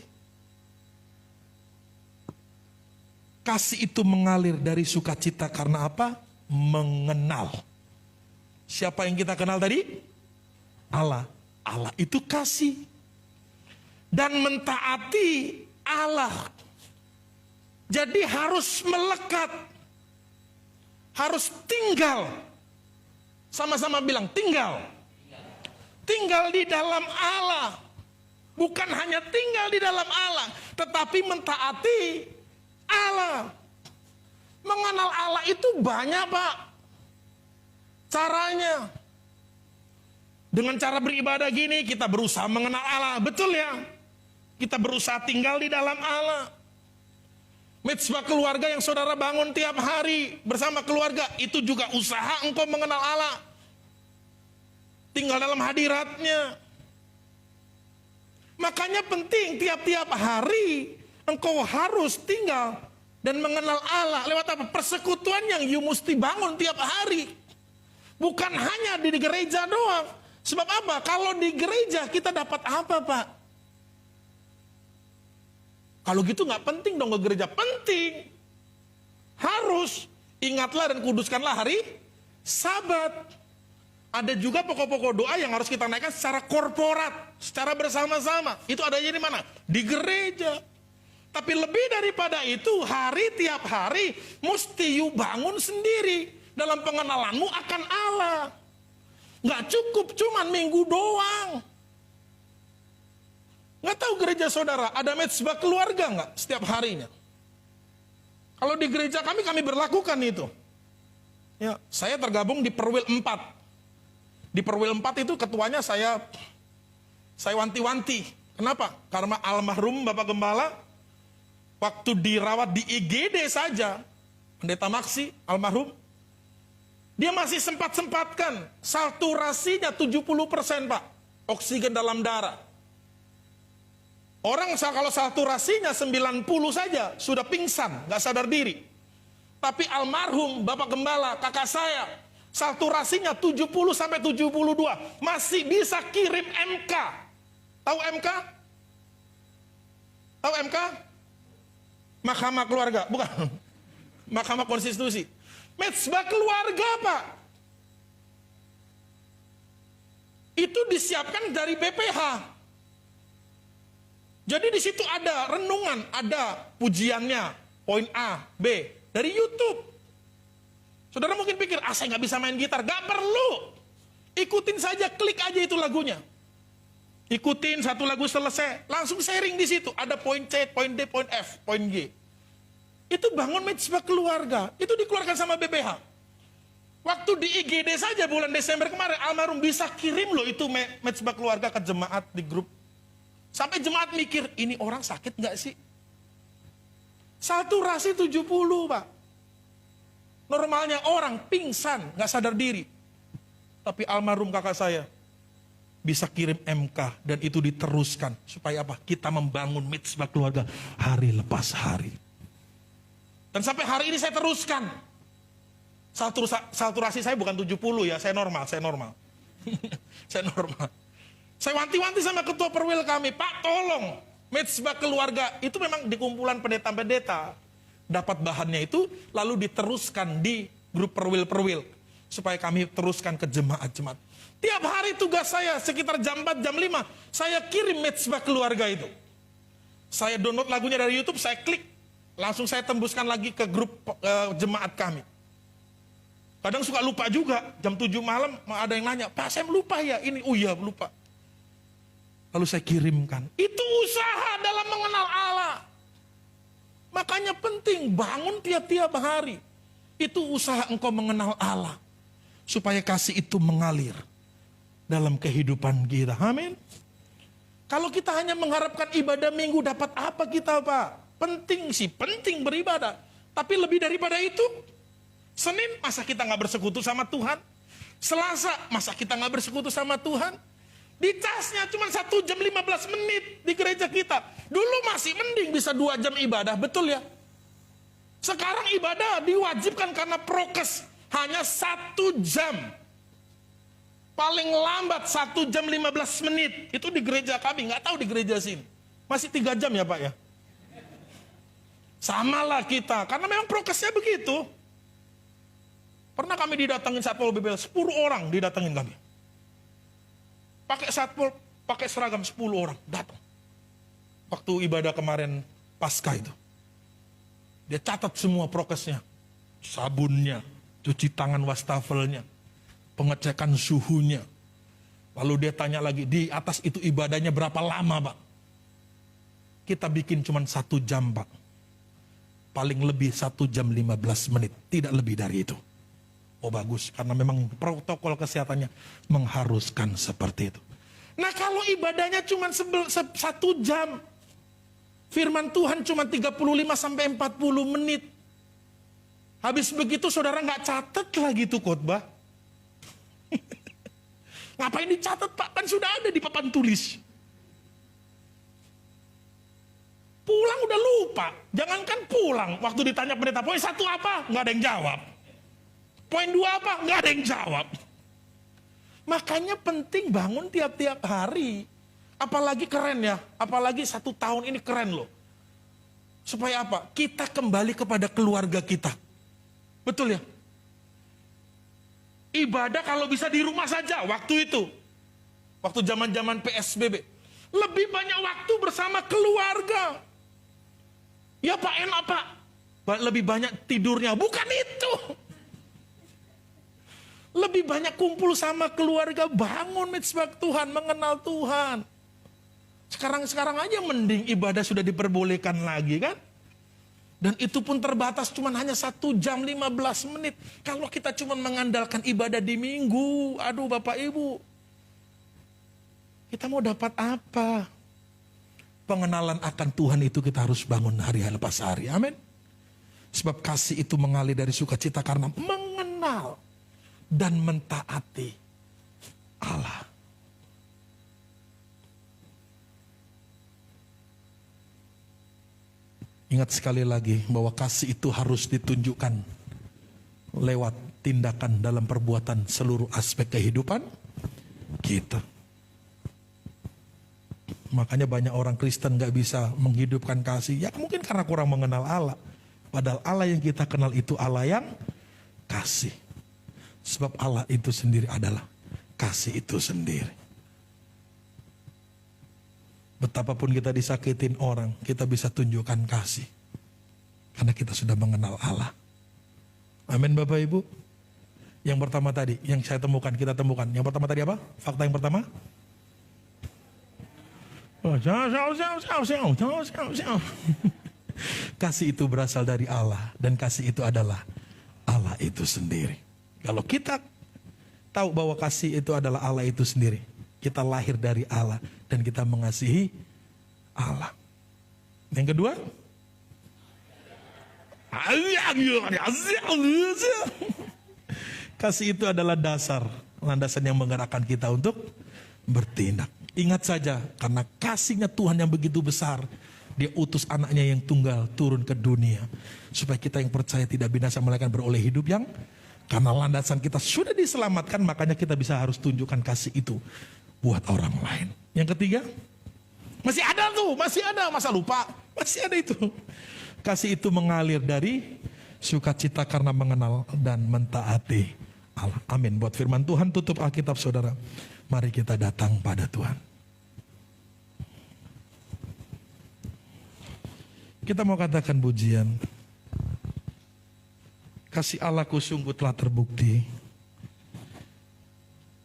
Kasih itu mengalir dari sukacita karena apa? Mengenal. Siapa yang kita kenal tadi? Allah. Allah itu kasih. Dan mentaati Allah. Jadi harus melekat. Harus tinggal. Sama-sama bilang tinggal. Tinggal di dalam Allah. Bukan hanya tinggal di dalam Allah, tetapi mentaati Allah. Mengenal Allah itu banyak, Pak. Caranya. Dengan cara beribadah gini kita berusaha mengenal Allah, betul ya? Kita berusaha tinggal di dalam Allah. Mitsbah keluarga yang saudara bangun tiap hari bersama keluarga, itu juga usaha engkau mengenal Allah. Tinggal dalam hadiratnya. Makanya penting tiap-tiap hari engkau harus tinggal dan mengenal Allah. Lewat apa? Persekutuan yang you mesti bangun tiap hari. Bukan hanya di gereja doang. Sebab apa? Kalau di gereja kita dapat apa, Pak? Kalau gitu nggak penting dong ke gereja. Penting. Harus. Ingatlah dan kuduskanlah hari Sabat. Ada juga pokok-pokok doa yang harus kita naikkan secara korporat. Secara bersama-sama. Itu adanya di mana? Di gereja. Tapi lebih daripada itu, tiap hari mesti you bangun sendiri dalam pengenalanmu akan Allah. Nggak cukup cuman minggu doang. Nggak tahu gereja saudara, ada mezbah keluarga nggak setiap harinya? Kalau di gereja kami berlakukan itu. Ya, saya tergabung di Perwil 4. Di Perwil 4 itu ketuanya saya wanti-wanti. Kenapa? Karena almarhum Bapak Gembala waktu dirawat di IGD saja, Pendeta Maksi almarhum, dia masih sempat-sempatkan saturasinya 70% Pak, oksigen dalam darah. Orang kalau saturasinya 90 saja sudah pingsan, nggak sadar diri. Tapi almarhum Bapak Gembala, kakak saya, saturasinya 70 sampai 72, masih bisa kirim MK. Tahu MK? Tahu MK? Mahkamah Keluarga, bukan. Mahkamah Konstitusi. Mezbah keluarga, Pak. Itu disiapkan dari BPH. Jadi di situ ada renungan, ada pujiannya, poin A, B, dari YouTube. Saudara mungkin pikir, saya nggak bisa main gitar. Nggak perlu. Ikutin saja, klik aja itu lagunya. Ikutin satu lagu selesai, langsung sharing di situ. Ada poin C, poin D, poin F, poin G. Itu bangun mezbah keluarga. Itu dikeluarkan sama BPH. Waktu di IGD saja bulan Desember kemarin, almarhum bisa kirim loh itu mezbah keluarga ke jemaat di grup. Sampai jemaat mikir, ini orang sakit nggak sih? Saturasi 70, Pak. Normalnya orang pingsan, nggak sadar diri. Tapi almarhum kakak saya bisa kirim MK dan itu diteruskan. Supaya apa? Kita membangun mezbah keluarga hari lepas hari. Dan sampai hari ini saya teruskan. Saturasi saya bukan 70 ya, saya normal. Saya normal. Saya wanti-wanti sama ketua perwil kami, Pak tolong, mezbah keluarga itu memang di kumpulan pendeta-pendeta. Dapat bahannya itu, lalu diteruskan di grup perwil-perwil. Supaya kami teruskan ke jemaat-jemaat. Tiap hari tugas saya, sekitar jam 4, jam 5, saya kirim mezbah keluarga itu. Saya download lagunya dari YouTube, saya klik, langsung saya tembuskan lagi ke grup jemaat kami. Kadang suka lupa juga, jam 7 malam ada yang nanya, Pak saya lupa ya ini, oh iya lupa. Lalu saya kirimkan. Itu usaha dalam mengenal Allah. Makanya penting bangun tiap-tiap hari. Itu usaha engkau mengenal Allah. Supaya kasih itu mengalir dalam kehidupan kita. Amin. Kalau kita hanya mengharapkan ibadah minggu dapat apa kita Pak? Penting sih, penting beribadah. Tapi lebih daripada itu, Senin masa kita nggak bersekutu sama Tuhan? Selasa masa kita nggak bersekutu sama Tuhan? Di casnya cuma 1 jam 15 menit di gereja kita. Dulu masih mending bisa 2 jam ibadah, betul ya? Sekarang ibadah diwajibkan karena prokes hanya 1 jam. Paling lambat 1 jam 15 menit. Itu di gereja kami, nggak tahu di gereja sini. Masih 3 jam ya Pak ya? Samalah kita, karena memang prokesnya begitu. Pernah kami didatengin Satpol PP, 10 orang didatengin kami. Pakai satpol, pakai seragam 10 orang datang. Waktu ibadah kemarin Paskah itu. Dia catat semua prokesnya. Sabunnya, cuci tangan wastafelnya, pengecekan suhunya. Lalu dia tanya lagi, di atas itu ibadahnya berapa lama Pak? Kita bikin cuma 1 jam Pak. Paling lebih 1 jam 15 menit. Tidak lebih dari itu. Oh bagus, karena memang protokol kesehatannya mengharuskan seperti itu. Nah kalau ibadahnya cuma 1 jam, firman Tuhan cuma 35 sampai 40 menit. Habis begitu saudara nggak catat lagi tuh khotbah. Ngapain dicatat Pak? Kan sudah ada di papan tulis. Pulang udah lupa. Jangankan pulang, waktu ditanya pendeta, poin 1 apa? Nggak ada yang jawab. Poin 2 apa? Nggak ada yang jawab. Makanya penting bangun tiap-tiap hari. Apalagi keren ya. Apalagi 1 tahun ini keren loh. Supaya apa? Kita kembali kepada keluarga kita. Betul ya? Ibadah kalau bisa di rumah saja waktu itu. Waktu zaman-zaman PSBB. Lebih banyak waktu bersama keluarga. Ya Pak, enak Pak. Lebih banyak tidurnya. Bukan itu. Lebih banyak kumpul sama keluarga. Bangun mitzvah Tuhan. Mengenal Tuhan. Sekarang aja mending ibadah sudah diperbolehkan lagi kan. Dan itu pun terbatas cuma hanya 1 jam 15 menit. Kalau kita cuma mengandalkan ibadah di minggu. Aduh Bapak Ibu. Kita mau dapat apa? Pengenalan akan Tuhan itu kita harus bangun hari lepas hari. Amin. Sebab kasih itu mengalir dari sukacita karena mengenal dan mentaati Allah. Ingat sekali lagi bahwa kasih itu harus ditunjukkan lewat tindakan dalam perbuatan seluruh aspek kehidupan kita. Makanya banyak orang Kristen gak bisa menghidupkan kasih. Ya mungkin karena kurang mengenal Allah. Padahal Allah yang kita kenal itu Allah yang kasih. Sebab Allah itu sendiri adalah kasih itu sendiri. Betapapun kita disakitin orang, kita bisa tunjukkan kasih. Karena kita sudah mengenal Allah. Amin Bapak Ibu. Yang pertama tadi, yang saya temukan, kita temukan. Yang pertama tadi apa? Fakta yang pertama? Kasih itu berasal dari Allah. Dan kasih itu adalah Allah itu sendiri. Kalau kita tahu bahwa kasih itu adalah Allah itu sendiri. Kita lahir dari Allah dan kita mengasihi Allah. Yang kedua, kasih itu adalah dasar, landasan yang menggerakkan kita untuk bertindak. Ingat saja, karena kasihnya Tuhan yang begitu besar, Dia utus anaknya yang tunggal turun ke dunia. Supaya kita yang percaya tidak binasa melainkan beroleh hidup yang, karena landasan kita sudah diselamatkan, makanya kita bisa harus tunjukkan kasih itu buat orang lain. Yang ketiga, masih ada tuh, masih ada, masa lupa? Masih ada itu. Kasih itu mengalir dari sukacita karena mengenal dan mentaati Allah. Amin. Buat firman Tuhan, tutup Alkitab saudara. Mari kita datang pada Tuhan. Kita mau katakan pujian. Kasih Allahku sungguh telah terbukti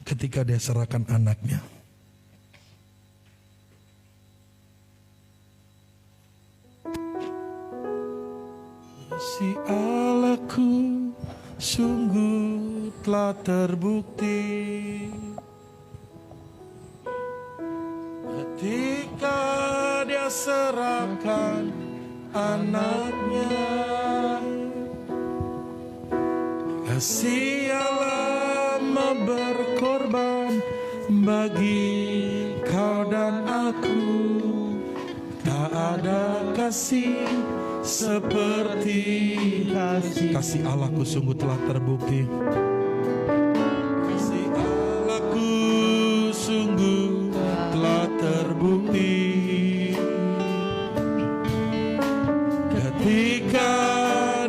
ketika Dia serahkan anaknya. Kasih Allahku sungguh telah terbukti ketika Dia serahkan anaknya. Kasih Allah mau berkorban bagi kau dan aku. Tak ada kasih seperti kasih Allahku sungguh telah terbukti. Kasih Allahku sungguh telah terbukti ketika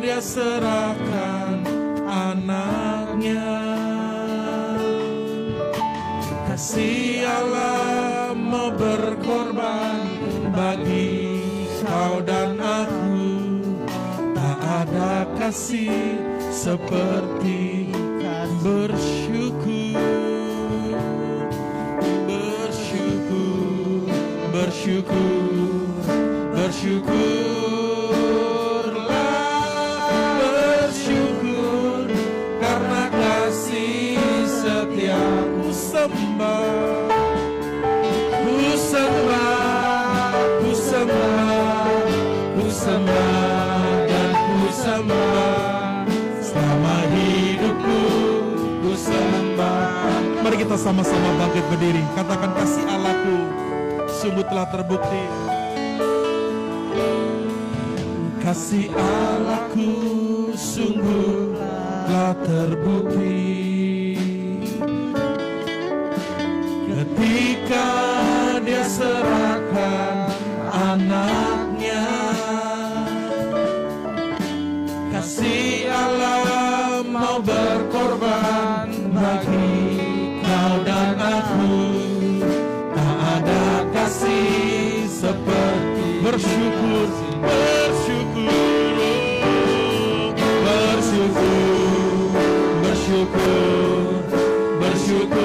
Dia serahkan anaknya. Kasih Allah mau berkorban bagi kau dan aku. Tak ada kasih seperti bersyukur, bersyukur, bersyukur, bersyukurlah, bersyukur karena kasih setiamu sembah, ku sembah, ku sembah, ku sembah dan ku sembah selama hidupku, ku sembah. Mari kita sama-sama bangkit berdiri, katakan kasih Allahku sungguh telah terbukti. Kasih Allahku sungguh telah terbukti ketika Dia serahkan anaknya. bersyukur, bersyukurlah,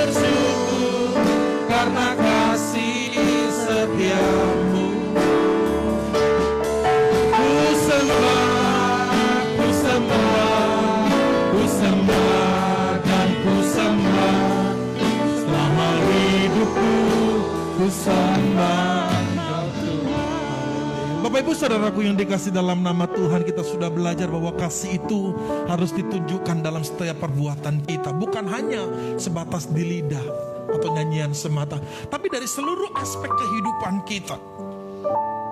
bersyukur karena kasih setiamu. Ku sembah, ku sembah, ku sembah dan ku sembah selama hidupku, ku sembah. Bapak Ibu Saudaraku yang dikasih dalam nama Tuhan, kita sudah belajar bahwa kasih itu harus ditunjukkan dalam setiap perbuatan kita. Bukan hanya sebatas di lidah atau nyanyian semata, tapi dari seluruh aspek kehidupan kita.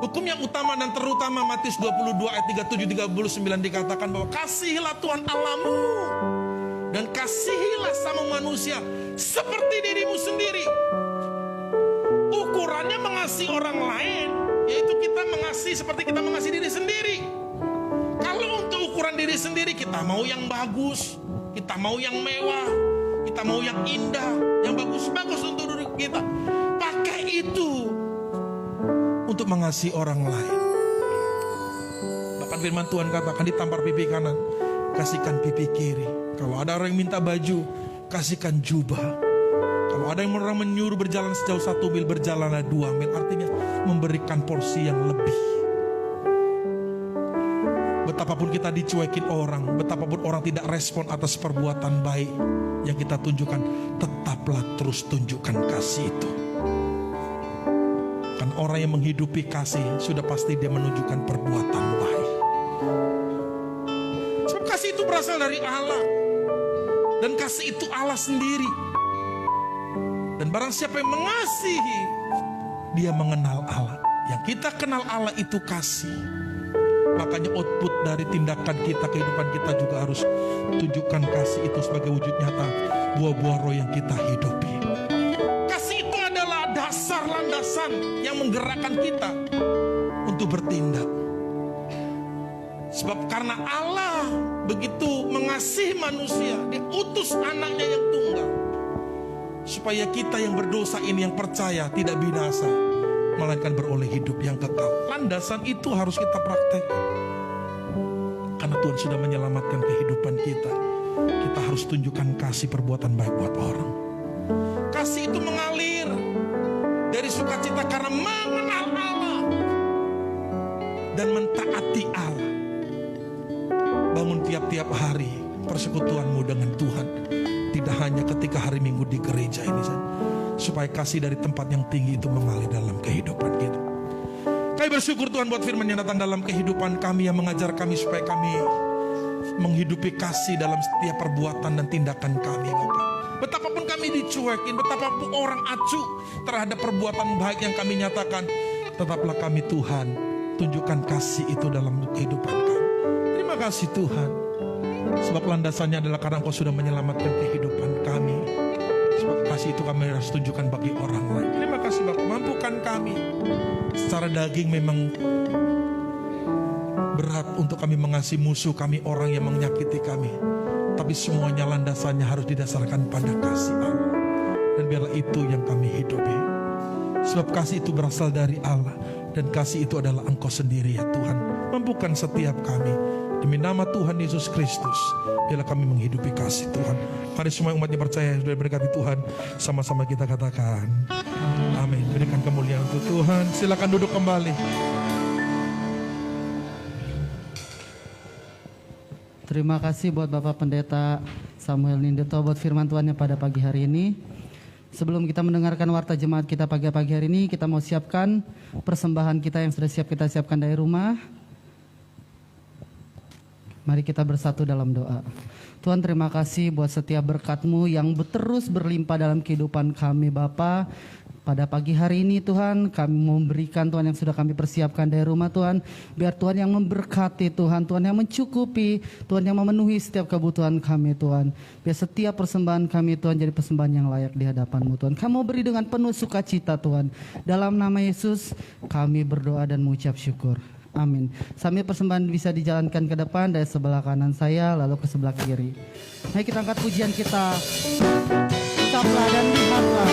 Hukum yang utama dan terutama Matius 22 ayat 37-39 dikatakan bahwa kasihilah Tuhan Allahmu dan kasihilah sama manusia seperti dirimu sendiri. Ukurannya mengasihi orang lain, yaitu kita mengasihi seperti kita mengasihi diri sendiri. Kalau untuk ukuran diri sendiri, kita mau yang bagus, kita mau yang mewah, kita mau yang indah, yang bagus-bagus untuk diri kita. Pakai itu untuk mengasihi orang lain. Bahkan firman Tuhan katakan, ditampar pipi kanan, kasihkan pipi kiri. Kalau ada orang yang minta baju, kasihkan jubah. Kalau ada yang orang menyuruh berjalan sejauh 1 mil, berjalanlah 2 mil. Artinya memberikan porsi yang lebih. Betapapun kita dicuekin orang, betapapun orang tidak respon atas perbuatan baik yang kita tunjukkan, tetaplah terus tunjukkan kasih itu. Kan orang yang menghidupi kasih, sudah pasti dia menunjukkan perbuatan baik. Sebab kasih itu berasal dari Allah. Dan kasih itu Allah sendiri. Dan barang siapa yang mengasihi, dia mengenal Allah. Yang kita kenal Allah itu kasih. Makanya output dari tindakan kita, kehidupan kita juga harus tunjukkan kasih itu sebagai wujud nyata buah-buah roh yang kita hidupi. Kasih itu adalah dasar landasan yang menggerakkan kita untuk bertindak. Sebab karena Allah begitu mengasihi manusia, dia utus anaknya yang tunggal, supaya kita yang berdosa ini, yang percaya, tidak binasa, melainkan beroleh hidup yang kekal. Landasan itu harus kita praktekkan. Karena Tuhan sudah menyelamatkan kehidupan kita. Kita harus tunjukkan kasih, perbuatan baik buat orang. Kasih itu mengalir dari sukacita karena mengenal Allah dan mentaati Allah. Bangun tiap-tiap hari persekutuanmu dengan Tuhan. Tidak hanya ketika hari Minggu di gereja ini saja. Supaya kasih dari tempat yang tinggi itu mengalir dalam kehidupan kita. Kami bersyukur Tuhan buat firman yang datang dalam kehidupan kami, yang mengajar kami supaya kami menghidupi kasih dalam setiap perbuatan dan tindakan kami, Bapak. Betapapun kami dicuekin, betapapun orang acuh terhadap perbuatan baik yang kami nyatakan, tetaplah kami Tuhan tunjukkan kasih itu dalam kehidupan kami. Terima kasih Tuhan. Sebab landasannya adalah karena Engkau sudah menyelamatkan kehidupan kami. Sebab kasih itu kami harus tunjukkan bagi orang lain. Terima kasih Bapak, mampukan kami. Secara daging memang berat untuk kami mengasihi musuh kami, orang yang menyakiti kami. Tapi semuanya landasannya harus didasarkan pada kasih Allah. Dan biarlah itu yang kami hidupi. Sebab kasih itu berasal dari Allah. Dan kasih itu adalah Engkau sendiri ya Tuhan. Mampukan setiap kami. Demi nama Tuhan Yesus Kristus, biarlah kami menghidupi kasih Tuhan. Mari semua umatnya percaya sudah berkati Tuhan, sama-sama kita katakan amin. Berikan kemuliaan untuk Tuhan. Silakan duduk kembali. Terima kasih buat Bapak Pendeta Samuel Nindeto buat firman Tuhannya pada pagi hari ini. Sebelum kita mendengarkan warta jemaat kita pagi-pagi hari ini, kita mau siapkan persembahan kita yang sudah siap kita siapkan dari rumah. Mari kita bersatu dalam doa. Tuhan, terima kasih buat setiap berkat-Mu yang terus berlimpah dalam kehidupan kami Bapa. Pada pagi hari ini Tuhan, kami memberikan Tuhan yang sudah kami persiapkan dari rumah Tuhan. Biar Tuhan yang memberkati Tuhan, Tuhan yang mencukupi, Tuhan yang memenuhi setiap kebutuhan kami Tuhan. Biar setiap persembahan kami Tuhan jadi persembahan yang layak di hadapan-Mu Tuhan. Kami mau beri dengan penuh sukacita Tuhan. Dalam nama Yesus kami berdoa dan mengucap syukur. Amin. Sambil persembahan bisa dijalankan ke depan dari sebelah kanan saya lalu ke sebelah kiri. Mari kita angkat pujian kita. Ucaplah dan lihatlah.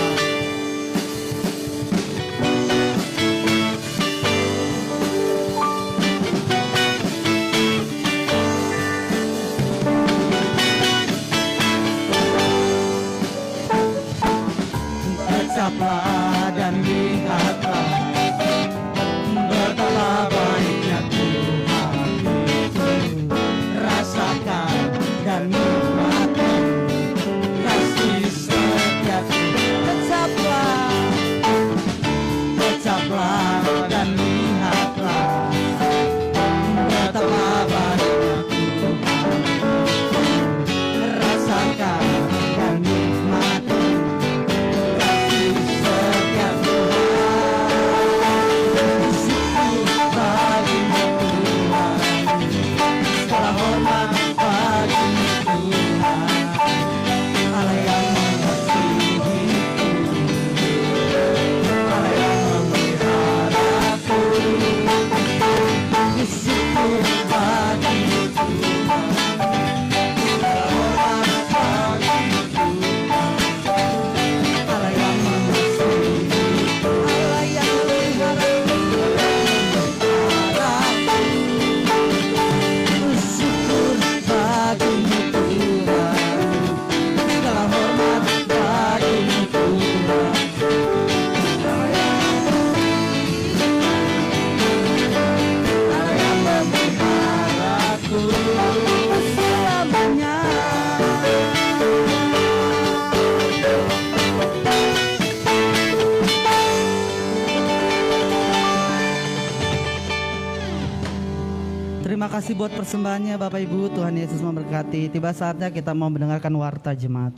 kasih buat persembahannya Bapak Ibu. Tuhan Yesus memberkati. Tiba saatnya kita mau mendengarkan warta jemaat.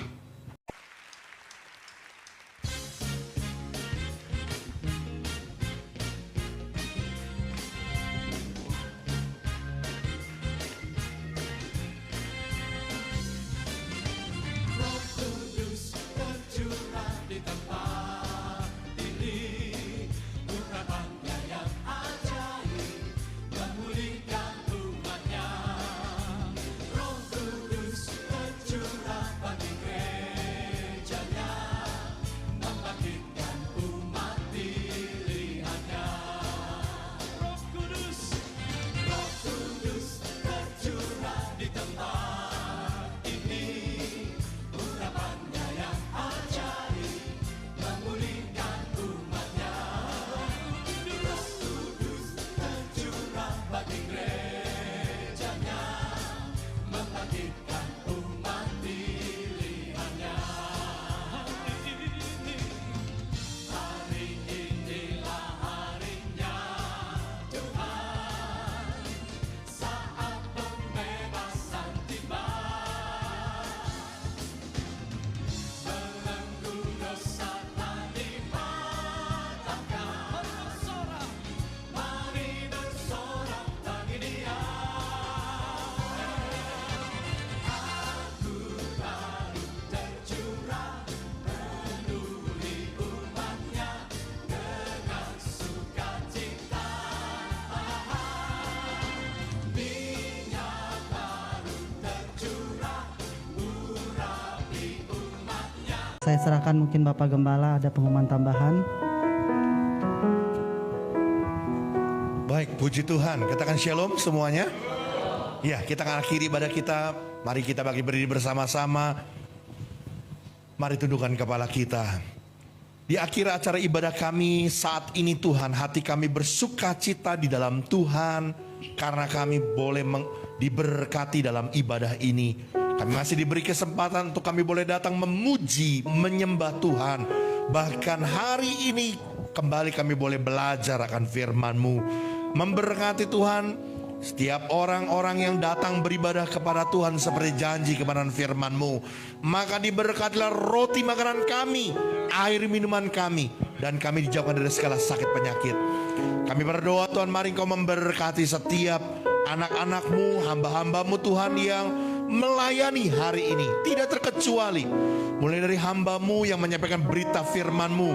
Saya serahkan mungkin Bapak Gembala ada pengumuman tambahan. Baik, puji Tuhan. Katakan shalom semuanya. Ya, kita akan akhiri ibadah kita. Mari kita bagi berdiri bersama-sama. Mari tundukkan kepala kita. Di akhir acara ibadah kami saat ini Tuhan, hati kami bersuka cita di dalam Tuhan. Karena kami boleh diberkati dalam ibadah ini. Kami masih diberi kesempatan untuk kami boleh datang memuji, menyembah Tuhan. Bahkan hari ini kembali kami boleh belajar akan firman-Mu. Memberkati Tuhan setiap orang-orang yang datang beribadah kepada Tuhan seperti janji kepada firman-Mu. Maka diberkatilah roti makanan kami, air minuman kami, dan kami dijauhkan dari segala sakit penyakit. Kami berdoa Tuhan, mari Engkau memberkati setiap anak-anak-Mu, hamba-hamba-Mu Tuhan yang melayani hari ini, tidak terkecuali mulai dari hamba-Mu yang menyampaikan berita firman-Mu,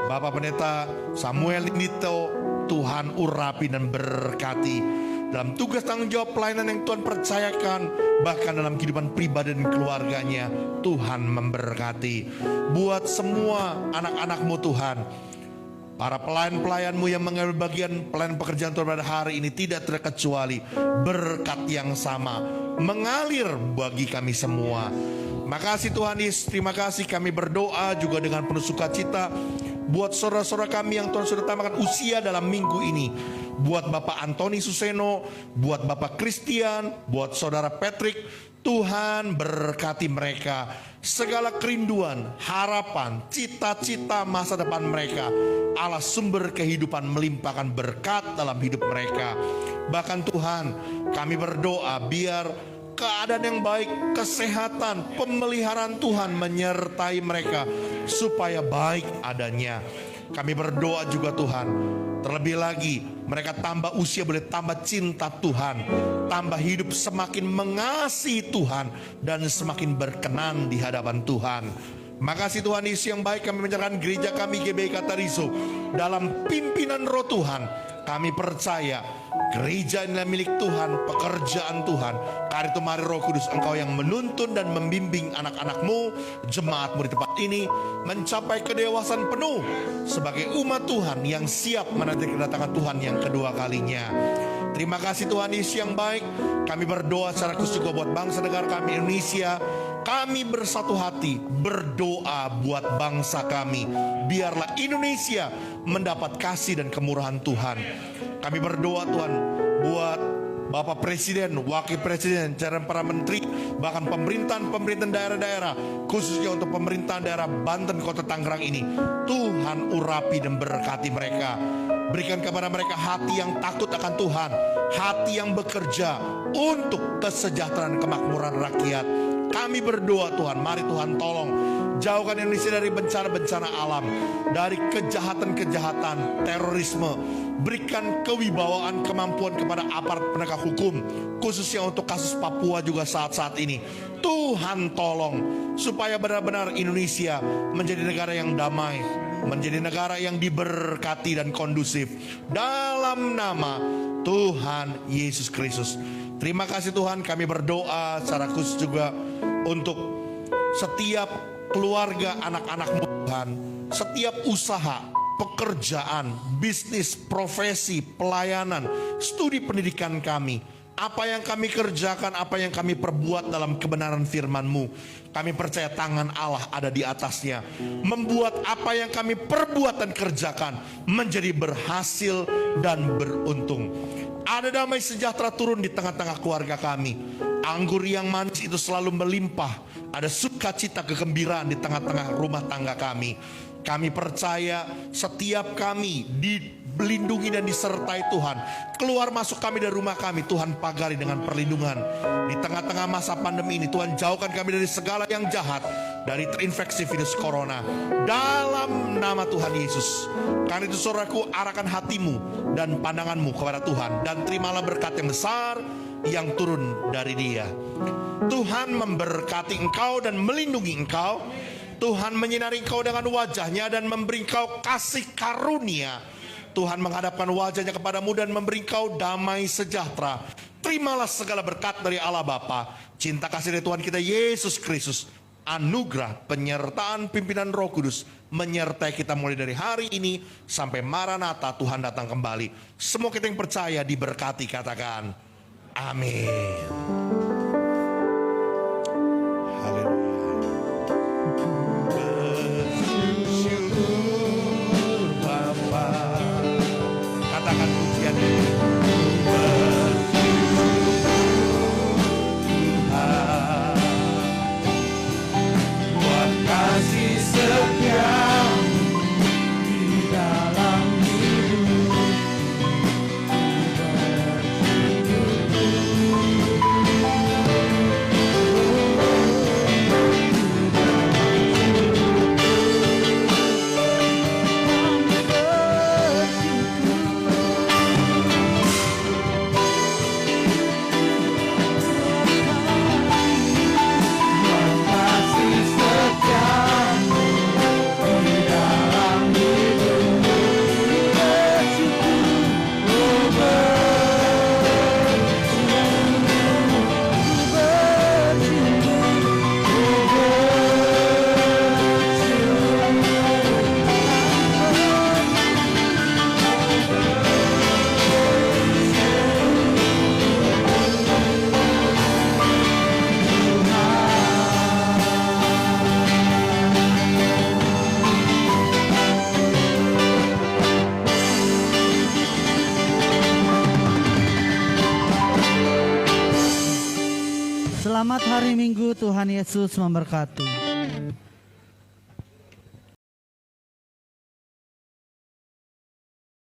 Bapak Pendeta Samuel Nito. Tuhan urapi dan berkati dalam tugas tanggung jawab pelayanan yang Tuhan percayakan, bahkan dalam kehidupan pribadi dan keluarganya. Tuhan memberkati buat semua anak-anak-Mu Tuhan, para pelayan-pelayan-Mu yang mengambil bagian pelayan pekerjaan Tuhan pada hari ini, tidak terkecuali berkat yang sama mengalir bagi kami semua. Makasih Tuhan Yesus, terima kasih. Kami berdoa juga dengan penuh sukacita buat saudara-saudara kami yang Tuhan sudah tambahkan usia dalam minggu ini. Buat Bapak Antoni Suseno, buat Bapak Christian, buat Saudara Patrick. Tuhan berkati mereka. Segala kerinduan, harapan, cita-cita masa depan mereka, Allah sumber kehidupan melimpahkan berkat dalam hidup mereka. Bahkan Tuhan, kami berdoa biar keadaan yang baik, kesehatan, pemeliharaan Tuhan menyertai mereka supaya baik adanya. Kami berdoa juga Tuhan, terlebih lagi mereka tambah usia, boleh tambah cinta Tuhan, tambah hidup semakin mengasihi Tuhan, dan semakin berkenan di hadapan Tuhan. Makasih Tuhan Yesus yang baik. Kami menyerahkan gereja kami GBI Katariso dalam pimpinan Roh Tuhan. Kami percaya gereja inilah milik Tuhan, pekerjaan Tuhan. Karena itu mari Roh Kudus, Engkau yang menuntun dan membimbing anak-anak-Mu, jemaat-Mu di tempat ini mencapai kedewasaan penuh sebagai umat Tuhan yang siap menanti kedatangan Tuhan yang kedua kalinya. Terima kasih Tuhan Yesus yang baik. Kami berdoa secara khusus juga buat bangsa negara kami Indonesia. Kami bersatu hati berdoa buat bangsa kami. Biarlah Indonesia mendapat kasih dan kemurahan Tuhan. Kami berdoa Tuhan buat Bapak Presiden, Wakil Presiden, jajaran para menteri, bahkan pemerintahan daerah-daerah, khususnya untuk pemerintahan daerah Banten, Kota Tangerang ini. Tuhan urapi dan berkati mereka. Berikan kepada mereka hati yang takut akan Tuhan, hati yang bekerja untuk kesejahteraan kemakmuran rakyat. Kami berdoa Tuhan, mari Tuhan tolong jauhkan Indonesia dari bencana-bencana alam, dari kejahatan-kejahatan, terorisme. Berikan kewibawaan, kemampuan kepada aparat penegak hukum, khususnya untuk kasus Papua juga saat-saat ini. Tuhan tolong supaya benar-benar Indonesia menjadi negara yang damai, menjadi negara yang diberkati dan kondusif. Dalam nama Tuhan Yesus Kristus. Terima kasih Tuhan, kami berdoa secara khusus juga untuk setiap keluarga anak-anak Tuhan, setiap usaha, pekerjaan, bisnis, profesi, pelayanan, studi pendidikan kami. Apa yang kami kerjakan, apa yang kami perbuat dalam kebenaran firman-Mu, kami percaya tangan Allah ada di atasnya, membuat apa yang kami perbuat dan kerjakan menjadi berhasil dan beruntung. Ada damai sejahtera turun di tengah-tengah keluarga kami. Anggur yang manis itu selalu melimpah. Ada sukacita, kegembiraan di tengah-tengah rumah tangga kami. Kami percaya setiap kami dilindungi dan disertai Tuhan. Keluar masuk kami dari rumah kami, Tuhan pagari dengan perlindungan. Di tengah-tengah masa pandemi ini, Tuhan jauhkan kami dari segala yang jahat, dari terinfeksi virus corona. Dalam nama Tuhan Yesus. Karena itu saudaraku, arahkan hatimu dan pandanganmu kepada Tuhan. Dan terimalah berkat yang besar yang turun dari Dia. Tuhan memberkati engkau dan melindungi engkau. Tuhan menyinari engkau dengan wajah-Nya dan memberi engkau kasih karunia. Tuhan menghadapkan wajah-Nya kepadamu dan memberi engkau damai sejahtera. Terimalah segala berkat dari Allah Bapa, cinta kasih dari Tuhan kita Yesus Kristus, anugerah penyertaan pimpinan Roh Kudus menyertai kita mulai dari hari ini sampai Maranatha Tuhan datang kembali. Semua kita yang percaya diberkati, katakan amin. Katakan pujian ini. Buat kasih setiamu di dalam hidup. Selamat hari Minggu, Tuhan Yesus memberkati.